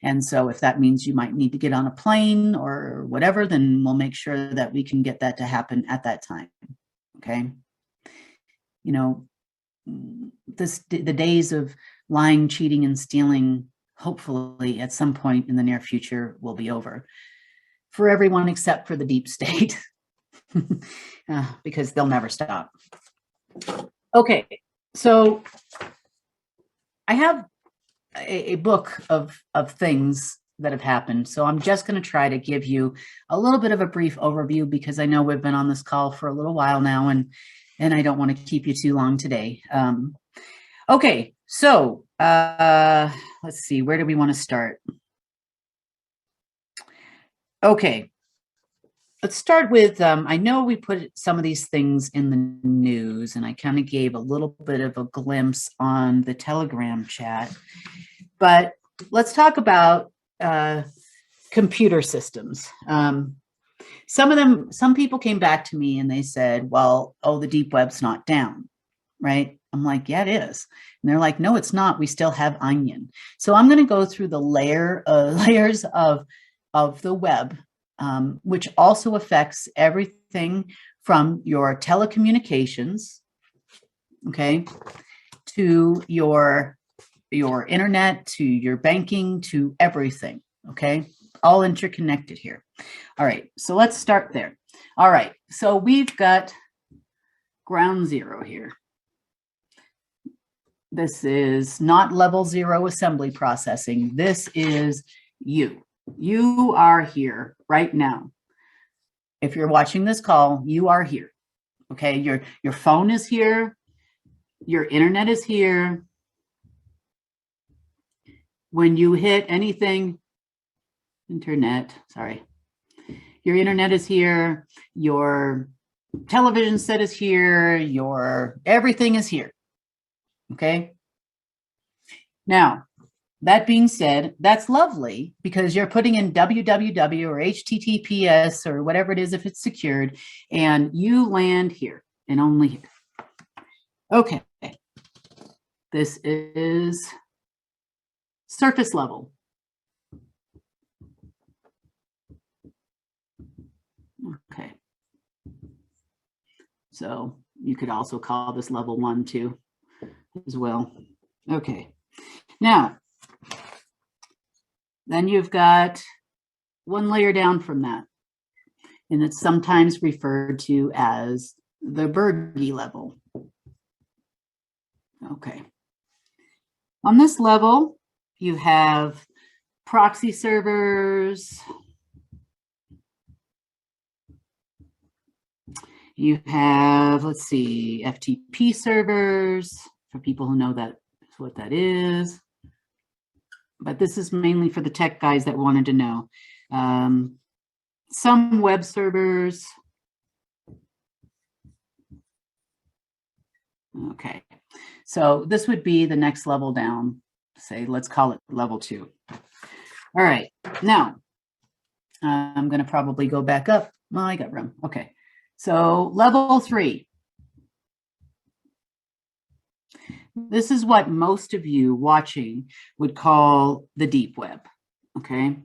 And so if that means you might need to get on a plane or whatever, then we'll make sure that we can get that to happen at that time. Okay. You know, the days of lying, cheating, and stealing, hopefully at some point in the near future, will be over for everyone except for the deep state, because they'll never stop. Okay, so I have a book of things that have happened. So I'm just going to try to give you a little bit of a brief overview because I know we've been on this call for a little while now, and I don't want to keep you too long today. Okay, so let's see, where do we want to start? Okay, let's start with, I know we put some of these things in the news, and I kind of gave a little bit of a glimpse on the Telegram chat, but let's talk about computer systems. Some people came back to me and they said, well, oh, the deep web's not down, right? I'm like, yeah, it is. And they're like, no, it's not. We still have Onion. So I'm going to go through the layers of the web, which also affects everything from your telecommunications, okay, to your internet, to your banking, to everything, okay? All interconnected here. All right, so let's start there. All right, so we've got ground zero here. This is not level 0 assembly processing. This is you. You are here right now. If you're watching this call, you are here, okay? Your phone is here. Your internet is here. When you hit anything, internet, sorry, your internet is here, your television set is here, your everything is here, okay? Now, that being said, that's lovely because you're putting in www or HTTPS or whatever it is if it's secured, and you land here and only here. Okay, this is surface level. Okay. So you could also call this level 1 too. as well. Okay. Now, then you've got one layer down from that, and it's sometimes referred to as the Berge level. Okay. On this level, you have proxy servers. You have, let's see, FTP servers, for people who know that what that is. But this is mainly for the tech guys that wanted to know. Some web servers. Okay, so this would be the next level down. Say, let's call it level 2. All right, now I'm going to probably go back up. Well, I got room. Okay, so level 3. This is what most of you watching would call the deep web. Okay.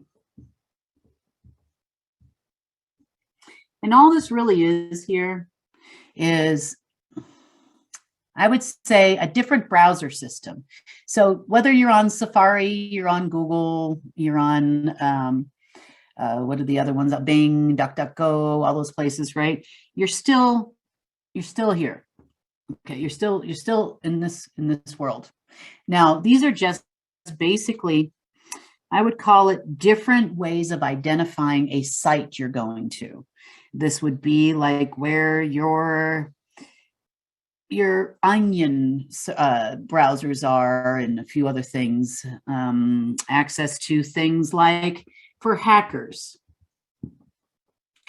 And all this really is here is, I would say, a different browser system. So whether you're on Safari, you're on Google, you're on, what are the other ones? Bing, DuckDuckGo, all those places, right? You're still here. Okay, you're still in this world. Now, these are just basically, I would call it different ways of identifying a site you're going to. This would be like where your onion browsers are, and a few other things, access to things like for hackers.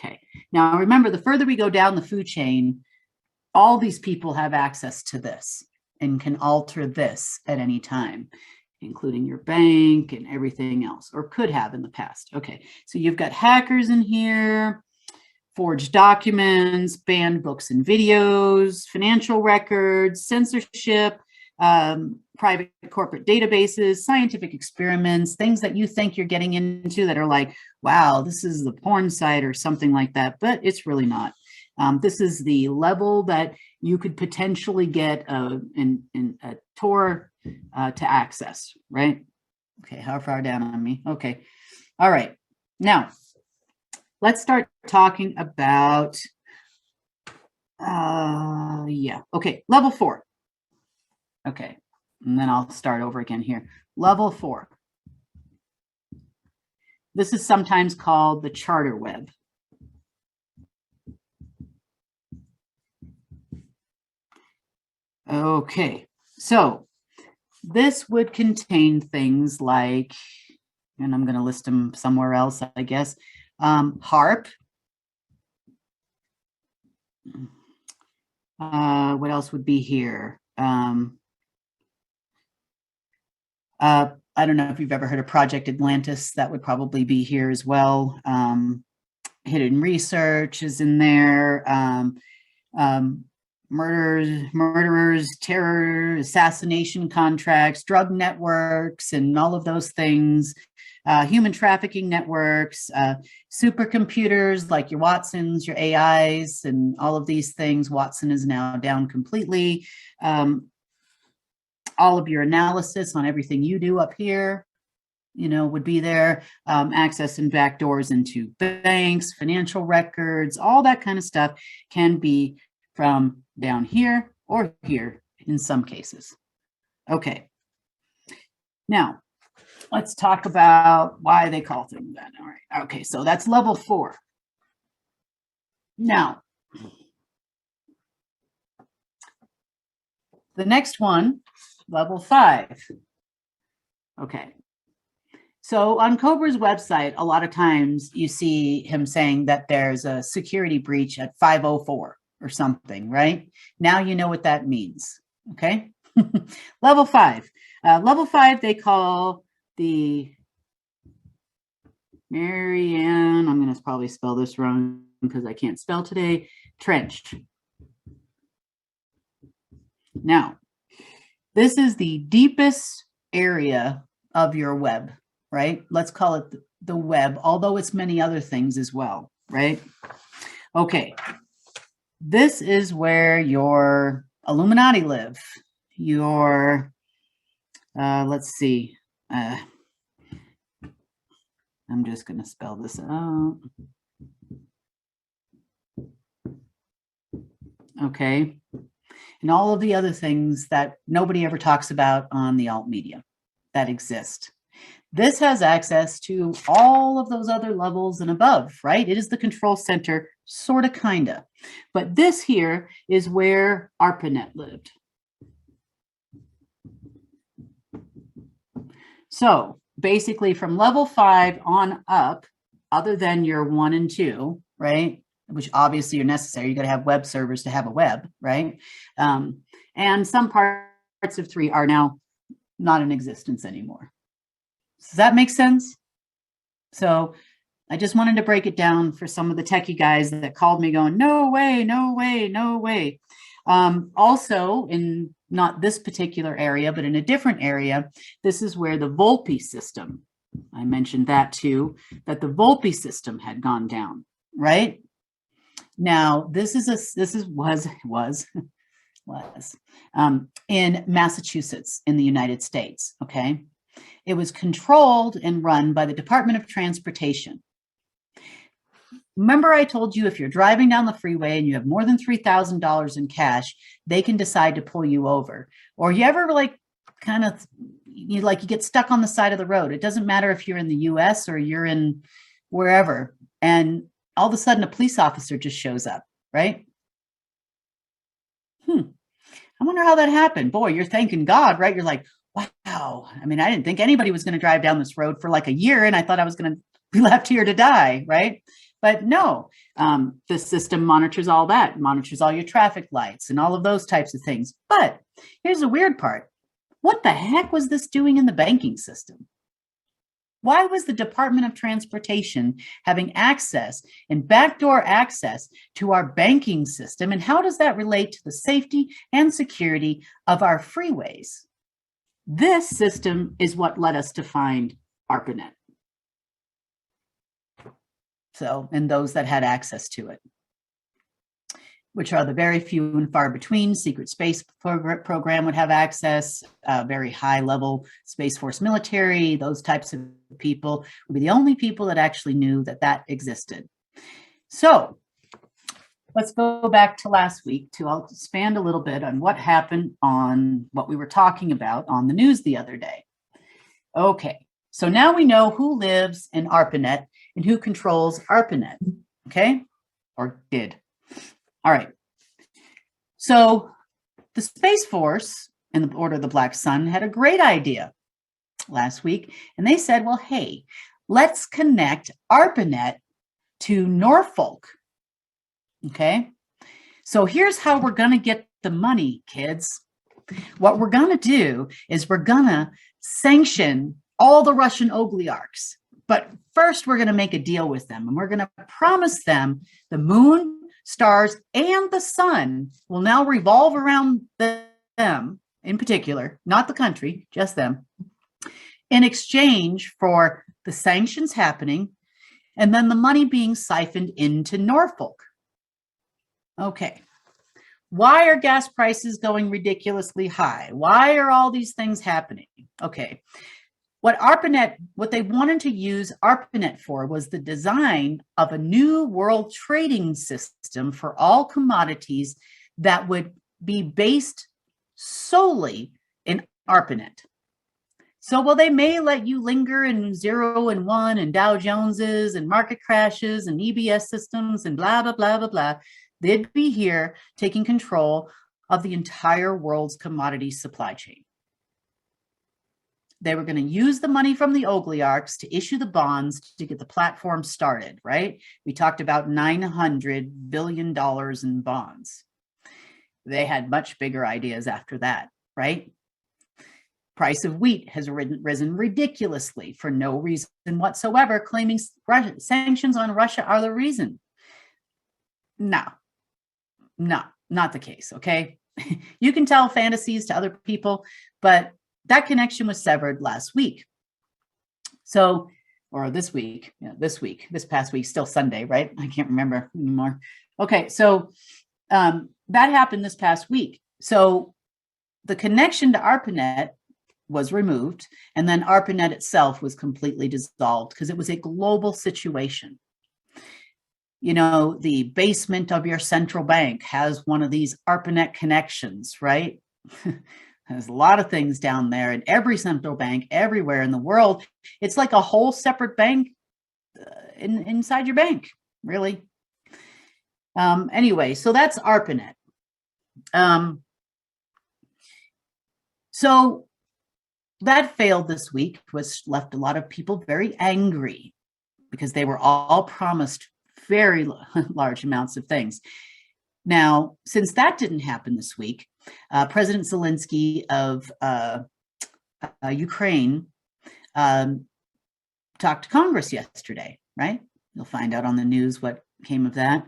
Okay, now remember, the further we go down the food chain, all these people have access to this and can alter this at any time, including your bank and everything else, or could have in the past. Okay, so you've got hackers in here, forged documents, banned books and videos, financial records, censorship, private corporate databases, scientific experiments, things that you think you're getting into that are like, wow, this is the porn site or something like that, but it's really not. This is the level that you could potentially get a Tor to access, right? Okay, how far down on me? Okay, all right. Now, let's start talking about, okay, level 4. Okay, and then I'll start over again here. Level 4. This is sometimes called the charter web. Okay, so this would contain things like, and I'm going to list them somewhere else, I guess, HARP. What else would be here? I don't know if you've ever heard of Project Atlantis. That would probably be here as well. Hidden research is in there. Murderers, terror, assassination contracts, drug networks, and all of those things. Human trafficking networks, supercomputers like your Watsons, your AIs, and all of these things. Watson is now down completely. All of your analysis on everything you do up here, would be there. Access and backdoors into banks, financial records, all that kind of stuff can be from down here or here in some cases. Okay. Now, let's talk about why they call things that. All right. Okay, so that's level 4. Now, the next one, level 5. Okay. So on Cobra's website, a lot of times you see him saying that there's a security breach at 5:04 or something, right? Now you know what that means, okay? Level 5. Level 5 they call the Marianne, I'm going to probably spell this wrong because I can't spell today, trenched. Now, this is the deepest area of your web, right? Let's call it the web, although it's many other things as well, right? Okay, this is where your Illuminati live, your, let's see, I'm just going to spell this out. Okay. And all of the other things that nobody ever talks about on the alt media that exist. This has access to all of those other levels and above, right? It is the control center, sort of, kind of. But this here is where ARPANET lived. So basically from level 5 on up, other than your 1 and 2, right? Which obviously are necessary. You got to have web servers to have a web, right? And some parts of 3 are now not in existence anymore. Does that make sense? So I just wanted to break it down for some of the techie guys that called me going, no way, no way, no way. Also in not this particular area, but in a different area, this is where the Volpe system, I mentioned that too, that the Volpe system had gone down, right? Now, this was in Massachusetts in the United States, okay? It was controlled and run by the Department of Transportation. Remember I told you if you're driving down the freeway and you have more than $3,000 in cash, they can decide to pull you over. Or you ever you get stuck on the side of the road. It doesn't matter if you're in the US or you're in wherever, and all of a sudden a police officer just shows up, right? I wonder how that happened. Boy, you're thanking God, right? You're like, wow. I mean, I didn't think anybody was going to drive down this road for like a year, and I thought I was going to be left here to die, right? But no, the system monitors all that, monitors all your traffic lights and all of those types of things. But here's the weird part. What the heck was this doing in the banking system? Why was the Department of Transportation having access and backdoor access to our banking system? And how does that relate to the safety and security of our freeways? This system is what led us to find ARPANET. So, and those that had access to it, which are the very few and far between. Secret Space Program would have access, very high level Space Force military, those types of people would be the only people that actually knew that that existed. So let's go back to last week I'll expand a little bit on what happened on what we were talking about on the news the other day. Okay, so now we know who lives in ARPANET and who controls ARPANET, okay? Or did. All right. So the Space Force and the Order of the Black Sun had a great idea last week, and they said, well, hey, let's connect ARPANET to Norfolk. Okay, so here's how we're going to get the money, kids. What we're going to do is we're going to sanction all the Russian oligarchs. But first, we're going to make a deal with them, and we're going to promise them the moon, stars, and the sun will now revolve around them in particular, not the country, just them, in exchange for the sanctions happening and then the money being siphoned into Norfolk. Okay. Why are gas prices going ridiculously high? Why are all these things happening? Okay. What they wanted to use ARPANET for was the design of a new world trading system for all commodities that would be based solely in ARPANET. So while they may let you linger in 0 and 1 and Dow Joneses and market crashes and EBS systems and blah, blah, blah, blah, blah, they'd be here taking control of the entire world's commodity supply chain. They were going to use the money from the oligarchs to issue the bonds to get the platform started, right? We talked about $900 billion in bonds. They had much bigger ideas after that, right? Price of wheat has risen ridiculously for no reason whatsoever, claiming sanctions on Russia are the reason. No, not the case, okay? You can tell fantasies to other people, but that connection was severed last week. So, or this week, this past week, still Sunday, right? I can't remember anymore. Okay, so that happened this past week. So the connection to ARPANET was removed, and then ARPANET itself was completely dissolved because it was a global situation. You know, the basement of your central bank has one of these ARPANET connections, right? There's a lot of things down there, and every central bank everywhere in the world, it's like a whole separate bank inside your bank, really. Anyway, so that's ARPANET. So that failed this week, which left a lot of people very angry because they were all promised very large amounts of things. Now, since that didn't happen this week, President Zelensky of Ukraine talked to Congress yesterday, right? You'll find out on the news what came of that.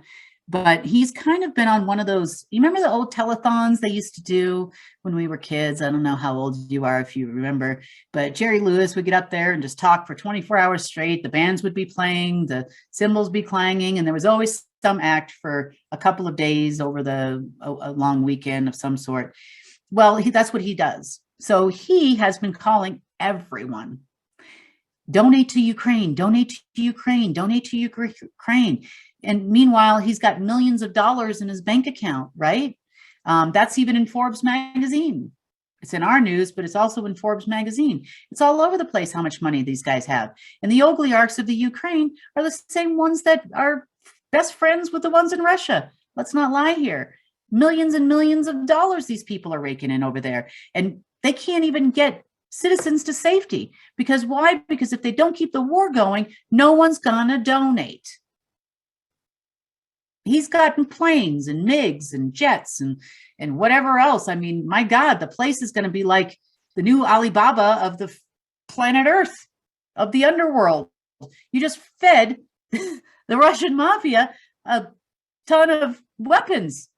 But he's kind of been on one of those, you remember the old telethons they used to do when we were kids? I don't know how old you are if you remember, but Jerry Lewis would get up there and just talk for 24 hours straight. The bands would be playing, the cymbals be clanging, and there was always some act for a couple of days over a long weekend of some sort. Well, that's what he does. So he has been calling everyone, donate to Ukraine, donate to Ukraine, donate to Ukraine. And meanwhile, he's got millions of dollars in his bank account, right? That's even in Forbes magazine. It's in our news, but it's also in Forbes magazine. It's all over the place how much money these guys have. And the oligarchs of the Ukraine are the same ones that are best friends with the ones in Russia. Let's not lie here. Millions and millions of dollars these people are raking in over there. And they can't even get citizens to safety. Because why? Because if they don't keep the war going, no one's gonna donate. He's gotten planes and MiGs and jets and whatever else. I mean, my God, the place is going to be like the new Alibaba of the planet Earth, of the underworld. You just fed the Russian mafia a ton of weapons.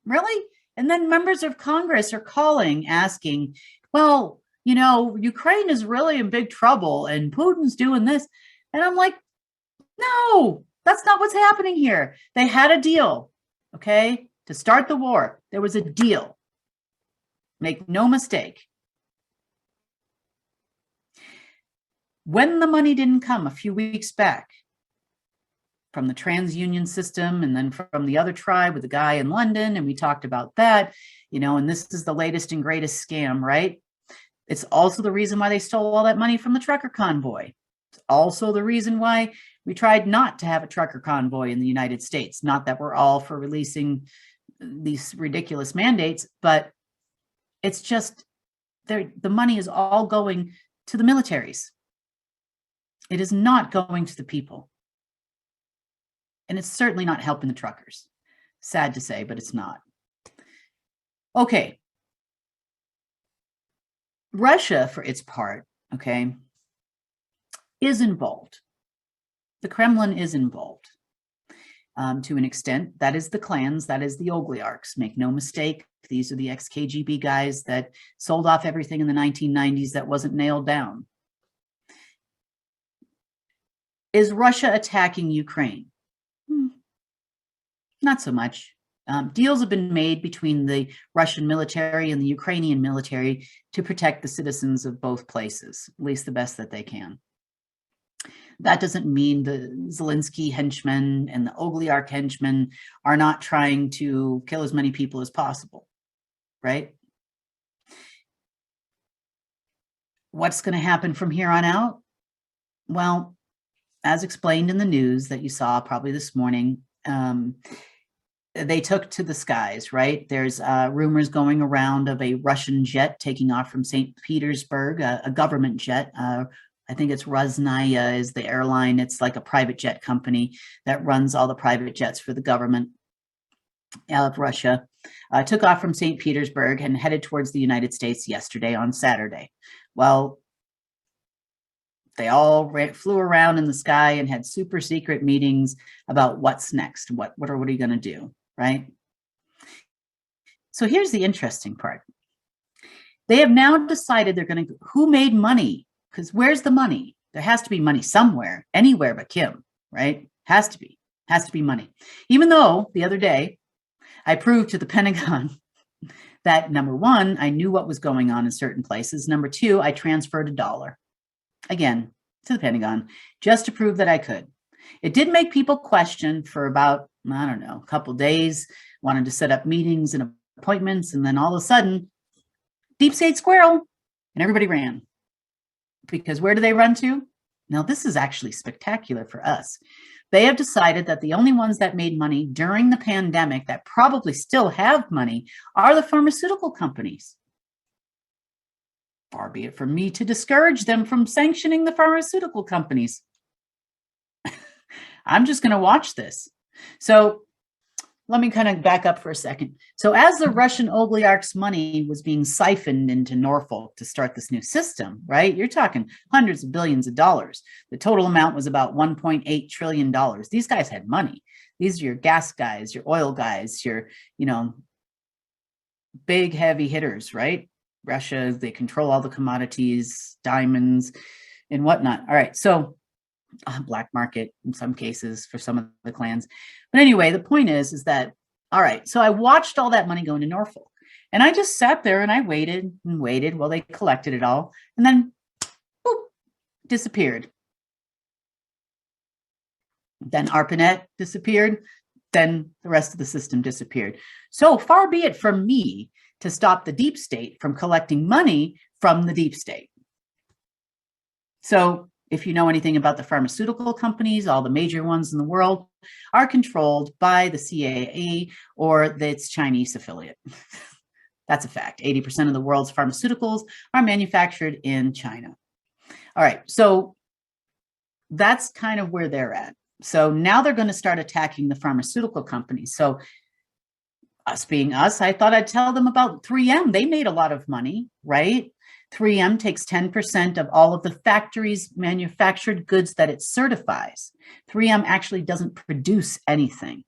Really? And then members of Congress are calling, asking, well, you know, Ukraine is really in big trouble and Putin's doing this. And I'm like, no. That's not what's happening here. They had a deal, okay, to start the war. There was a deal. Make no mistake. When the money didn't come a few weeks back from the TransUnion system and then from the other tribe with the guy in London, and we talked about that, you know, and this is the latest and greatest scam, right? It's also the reason why they stole all that money from the trucker convoy. It's also the reason why we tried not to have a trucker convoy in the United States. Not that we're all for releasing these ridiculous mandates, but it's just the money is all going to the militaries. It is not going to the people. And it's certainly not helping the truckers. Sad to say, but it's not. Okay. Russia, for its part, okay, is involved. The Kremlin is involved to an extent. That is the clans, that is the oligarchs. Make no mistake, these are the ex-KGB guys that sold off everything in the 1990s that wasn't nailed down. Is Russia attacking Ukraine? Not so much. Deals have been made between the Russian military and the Ukrainian military to protect the citizens of both places, at least the best that they can. That doesn't mean the Zelensky henchmen and the oligarch henchmen are not trying to kill as many people as possible, right? What's going to happen from here on out? Well, as explained in the news that you saw probably this morning, they took to the skies, right? There's rumors going around of a Russian jet taking off from St. Petersburg, a government jet. I think it's Rosnaya is the airline. It's like a private jet company that runs all the private jets for the government of Russia. Took off from St. Petersburg and headed towards the United States yesterday on Saturday. Well, they all flew around in the sky and had super secret meetings about what's next. What are you going to do, right? So here's the interesting part. They have now decided they're going to, who made money? Because where's the money? There has to be money somewhere, anywhere but Kim, right? Has to be money. Even though the other day I proved to the Pentagon that number one, I knew what was going on in certain places. Number two, I transferred $1, again, to the Pentagon, just to prove that I could. It did make people question for about, I don't know, a couple of days, wanted to set up meetings and appointments, and then all of a sudden, deep state squirrel, and everybody ran. Because where do they run to? Now, this is actually spectacular for us. They have decided that the only ones that made money during the pandemic that probably still have money are the pharmaceutical companies. Far be it from me to discourage them from sanctioning the pharmaceutical companies. I'm just going to watch this. So let me kind of back up for a second. So as the Russian oligarchs' money was being siphoned into Norfolk to start this new system, right? You're talking hundreds of billions of dollars. The total amount was about $1.8 trillion. These guys had money. These are your gas guys, your oil guys, your, big heavy hitters, right? Russia, they control all the commodities, diamonds, and whatnot. All right, so black market in some cases for some of the clans. But anyway, the point is that, all right, so I watched all that money go into Norfolk, and I just sat there and I waited and waited while they collected it all, and then boop, disappeared. Then ARPANET disappeared. Then the rest of the system disappeared. So far be it from me to stop the deep state from collecting money from the deep state. So if you know anything about the pharmaceutical companies, all the major ones in the world are controlled by the CIA or its Chinese affiliate. That's a fact. 80% of the world's pharmaceuticals are manufactured in China. All right, so that's kind of where they're at. So now they're going to start attacking the pharmaceutical companies. So us being us, I thought I'd tell them about 3M. They made a lot of money, right? 3M takes 10% of all of the factories' manufactured goods that it certifies. 3M actually doesn't produce anything.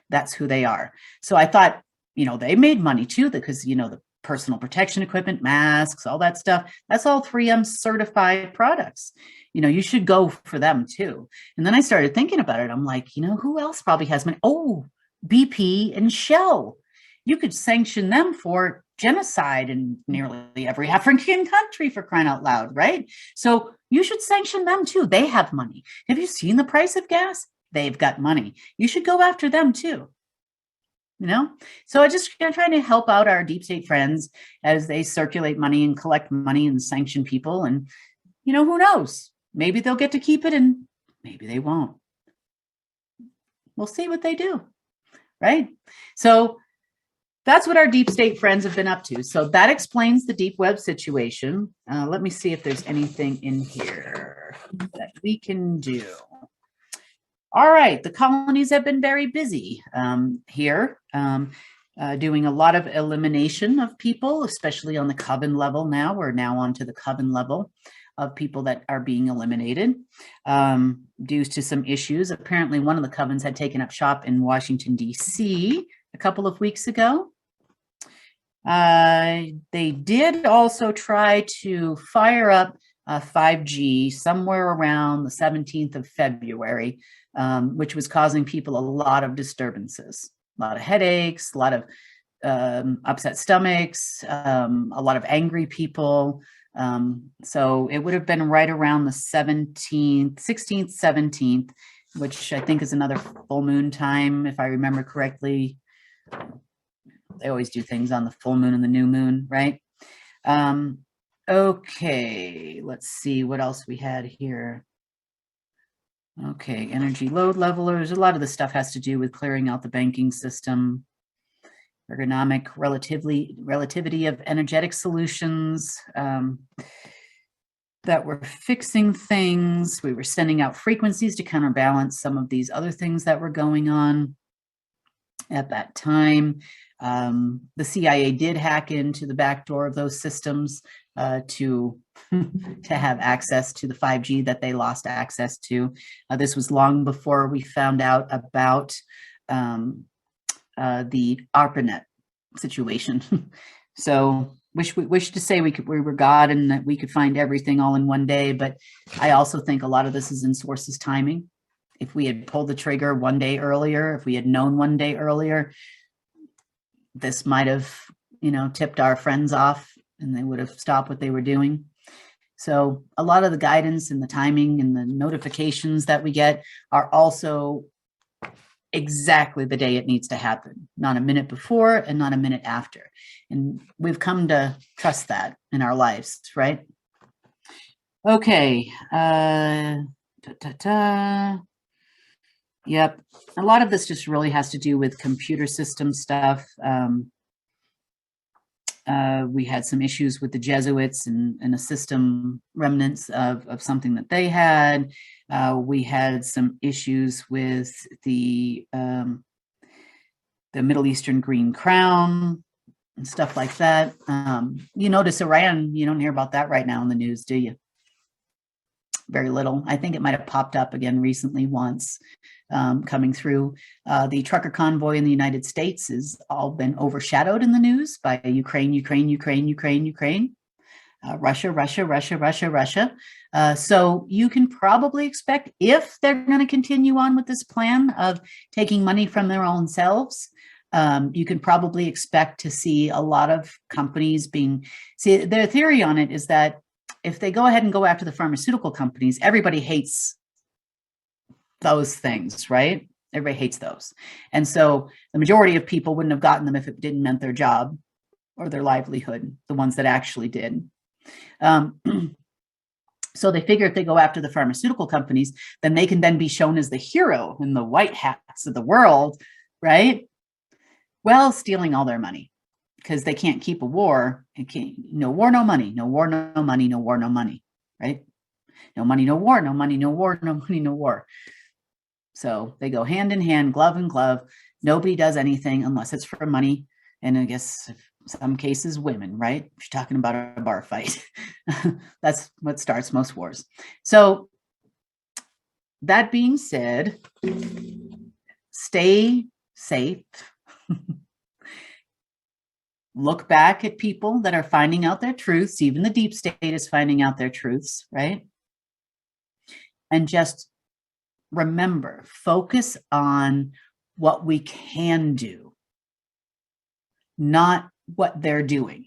That's who they are. So I thought, they made money too, because, the personal protection equipment, masks, all that stuff, that's all 3M certified products. You should go for them too. And then I started thinking about it. I'm like, who else probably has money? Oh, BP and Shell. You could sanction them for genocide in nearly every African country, for crying out loud, right? So you should sanction them too. They have money. Have you seen the price of gas? They've got money. You should go after them too. So I just trying to help out our deep state friends as they circulate money and collect money and sanction people. And, who knows? Maybe they'll get to keep it and maybe they won't. We'll see what they do, right? So that's what our deep state friends have been up to. So that explains the deep web situation. Let me see if there's anything in here that we can do. All right, the colonies have been very busy here, doing a lot of elimination of people, especially on the coven level now. We're now on to the coven level of people that are being eliminated due to some issues. Apparently, one of the covens had taken up shop in Washington, D.C. a couple of weeks ago. They did also try to fire up 5G somewhere around the 17th of February, which was causing people a lot of disturbances, a lot of headaches, a lot of upset stomachs, a lot of angry people. So it would have been right around the 16th, 17th, which I think is another full moon time, if I remember correctly. They always do things on the full moon and the new moon, right? Okay, let's see what else we had here. Okay, energy load levelers. A lot of the stuff has to do with clearing out the banking system. Ergonomic relativity of energetic solutions. That were fixing things. We were sending out frequencies to counterbalance some of these other things that were going on at that time. The CIA did hack into the back door of those systems to have access to the 5G that they lost access to. This was long before we found out about the ARPANET situation. So wish to say we were God and that we could find everything all in one day, but I also think a lot of this is in sources timing. If we had pulled the trigger one day earlier, if we had known one day earlier, this might have tipped our friends off and they would have stopped what they were doing. So a lot of the guidance and the timing and the notifications that we get are also exactly the day it needs to happen, not a minute before and not a minute after. And we've come to trust that in our lives, right? Okay. Yep. A lot of this just really has to do with computer system stuff. We had some issues with the Jesuits and a system remnants of something that they had. We had some issues with the Middle Eastern Green Crown and stuff like that. You notice Iran, you don't hear about that right now in the news, do you? Very little. I think it might have popped up again recently once, coming through. The trucker convoy in the United States has all been overshadowed in the news by Ukraine, Russia. So you can probably expect, if they're going to continue on with this plan of taking money from their own selves, you can probably expect to see a lot of companies see, their theory on it is that if they go ahead and go after the pharmaceutical companies, everybody hates those things, right? Everybody hates those. And so the majority of people wouldn't have gotten them if it didn't meant their job or their livelihood, the ones that actually did. So they figure if they go after the pharmaceutical companies, then they can then be shown as the hero in the white hats of the world, right? Well, stealing all their money. Because they can't keep a war. No war, no money. No war, no money. No war, no money. Right? No money, no war. No money, no war. No money, no war. So they go hand in hand, glove in glove. Nobody does anything unless it's for money. And I guess in some cases, women, right? If you're talking about a bar fight, that's what starts most wars. So that being said, stay safe. Look back at people that are finding out their truths. Even the deep state is finding out their truths, right? And just remember, focus on what we can do, not what they're doing.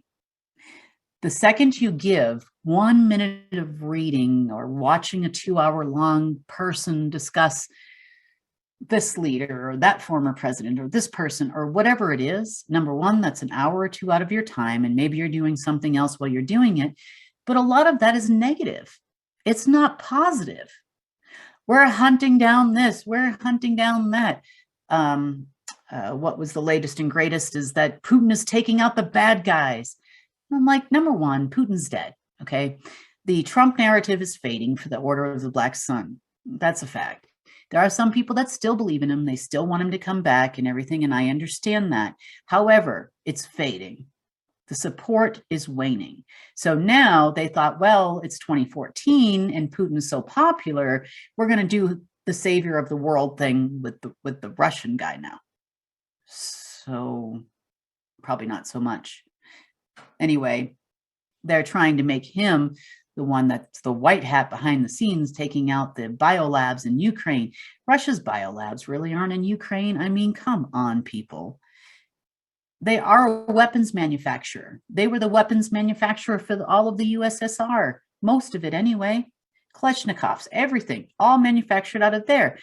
The second you give 1 minute of reading or watching a 2-hour-long person discuss this leader or that former president or this person or whatever it is, number one, that's an hour or two out of your time, and maybe you're doing something else while you're doing it, but a lot of that is negative. It's not positive. We're hunting down this, we're hunting down that. What was the latest and greatest is that Putin is taking out the bad guys. I'm like, number one, Putin's dead, okay? The Trump narrative is fading for the Order of the Black Sun. That's a fact. There are some people that still believe in him. They still want him to come back and everything, and I understand that. However, it's fading. The support is waning. So now they thought, well, it's 2014 and Putin's so popular, we're going to do the savior of the world thing with the Russian guy now. So probably not so much. Anyway, they're trying to make him the one that's the white hat behind the scenes, taking out the biolabs in Ukraine. Russia's biolabs really aren't in Ukraine. I mean, come on, people. They are a weapons manufacturer. They were the weapons manufacturer for all of the USSR, most of it anyway. Kalashnikovs, everything, all manufactured out of there.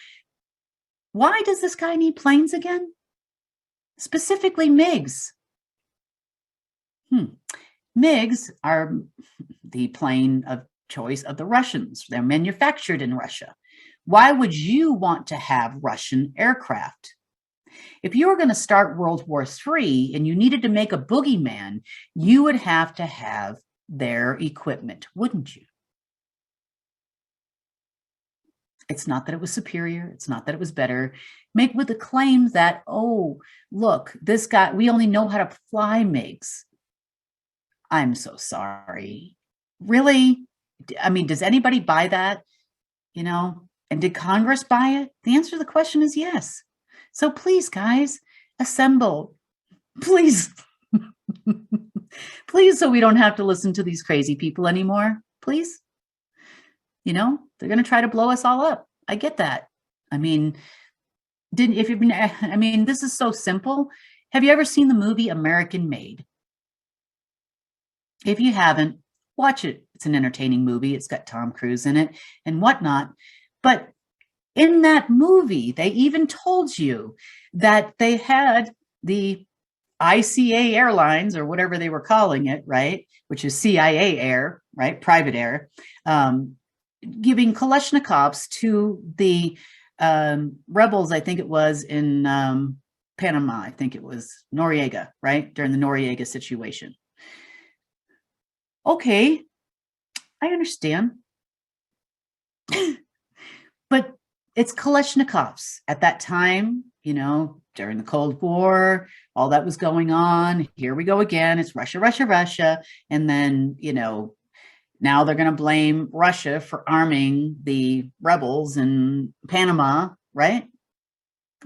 Why does this guy need planes again? Specifically MiGs. MiGs are the plane of choice of the Russians. They're manufactured in Russia. Why would you want to have Russian aircraft? If you were going to start World War III and you needed to make a boogeyman, you would have to have their equipment, wouldn't you? It's not that it was superior. It's not that it was better. Make with the claim that, oh, look, this guy, we only know how to fly MiGs. I'm so sorry. Really? I mean, does anybody buy that? You know, and did Congress buy it? The answer to the question is yes. So please, guys, assemble. Please. Please, so we don't have to listen to these crazy people anymore. Please. You know, they're going to try to blow us all up. I get that. I mean, this is so simple. Have you ever seen the movie American Made? If you haven't, watch it. It's an entertaining movie. It's got Tom Cruise in it and whatnot. But in that movie, they even told you that they had the ICA Airlines, or whatever they were calling it, right? Which is CIA Air, right? Private air, giving Kalashnikovs to the rebels. I think it was in Panama. I think it was Noriega, right? During the Noriega situation. Okay, I understand. But it's Kalashnikovs at that time, during the Cold War, all that was going on. Here we go again. It's Russia, Russia, Russia. And then, now they're going to blame Russia for arming the rebels in Panama, right?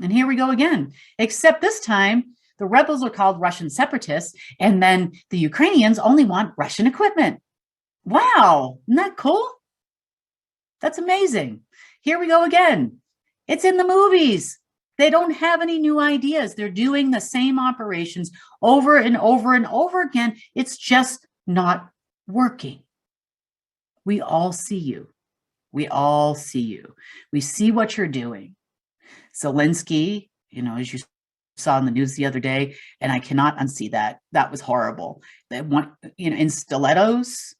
And here we go again. Except this time, the rebels are called Russian separatists, and then the Ukrainians only want Russian equipment. Wow, isn't that cool? That's amazing. Here we go again. It's in the movies. They don't have any new ideas. They're doing the same operations over and over and over again. It's just not working. We all see you. We all see you. We see what you're doing. Zelensky, as you saw in the news the other day, and I cannot unsee that. That was horrible. They want, in stilettos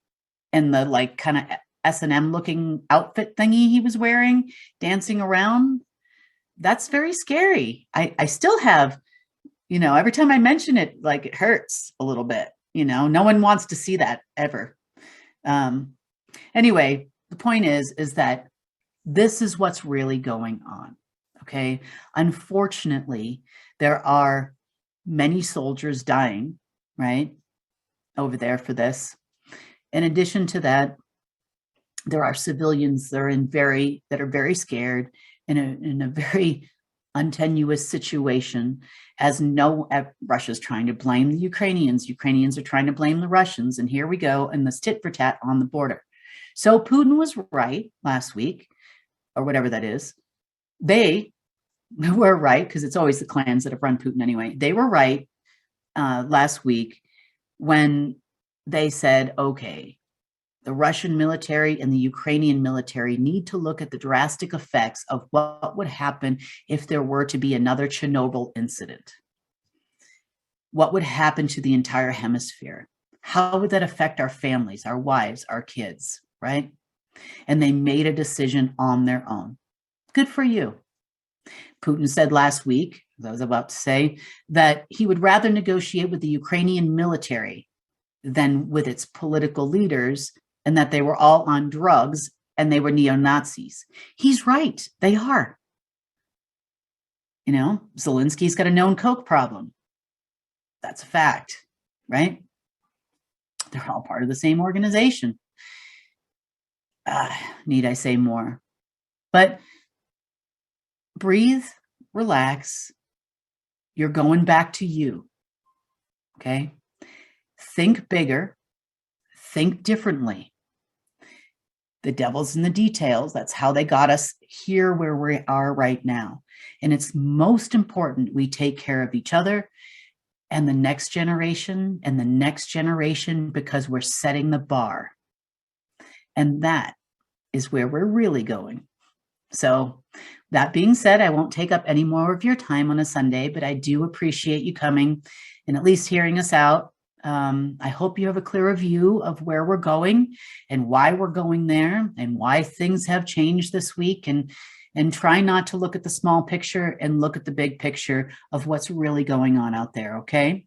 and the kind of S&M looking outfit thingy he was wearing, dancing around. That's very scary. I still have, every time I mention it, it hurts a little bit. No one wants to see that ever. Anyway, the point is that this is what's really going on. Okay. Unfortunately, there are many soldiers dying, right, over there for this. In addition to that, there are civilians that are very scared in a very untenuous situation, as Russia's trying to blame the Ukrainians. Ukrainians are trying to blame the Russians. And here we go in this tit for tat on the border. So Putin was right last week, or whatever that is. They were right, because it's always the clans that have run Putin anyway. They were right last week when they said, okay, the Russian military and the Ukrainian military need to look at the drastic effects of what would happen if there were to be another Chernobyl incident. What would happen to the entire hemisphere? How would that affect our families, our wives, our kids, right? And they made a decision on their own. Good for you. Putin said last week, as I was about to say, that he would rather negotiate with the Ukrainian military than with its political leaders, and that they were all on drugs and they were neo-Nazis. He's right. They are. Zelensky's got a known coke problem. That's a fact, right? They're all part of the same organization. Need I say more? But breathe, relax. You're going back to you. Okay? Think bigger. Think differently. The devil's in the details. That's how they got us here where we are right now. And it's most important we take care of each other and the next generation and the next generation, because we're setting the bar. And that is where we're really going. So that being said, I won't take up any more of your time on a Sunday, but I do appreciate you coming and at least hearing us out. I hope you have a clearer view of where we're going and why we're going there and why things have changed this week, and try not to look at the small picture and look at the big picture of what's really going on out there. Okay.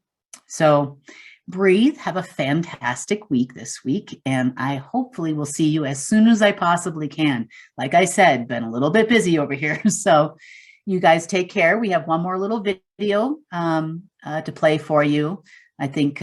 So breathe, have a fantastic week this week. And I hopefully will see you as soon as I possibly can. Like I said, been a little bit busy over here. So you guys take care. We have one more little video to play for you. I think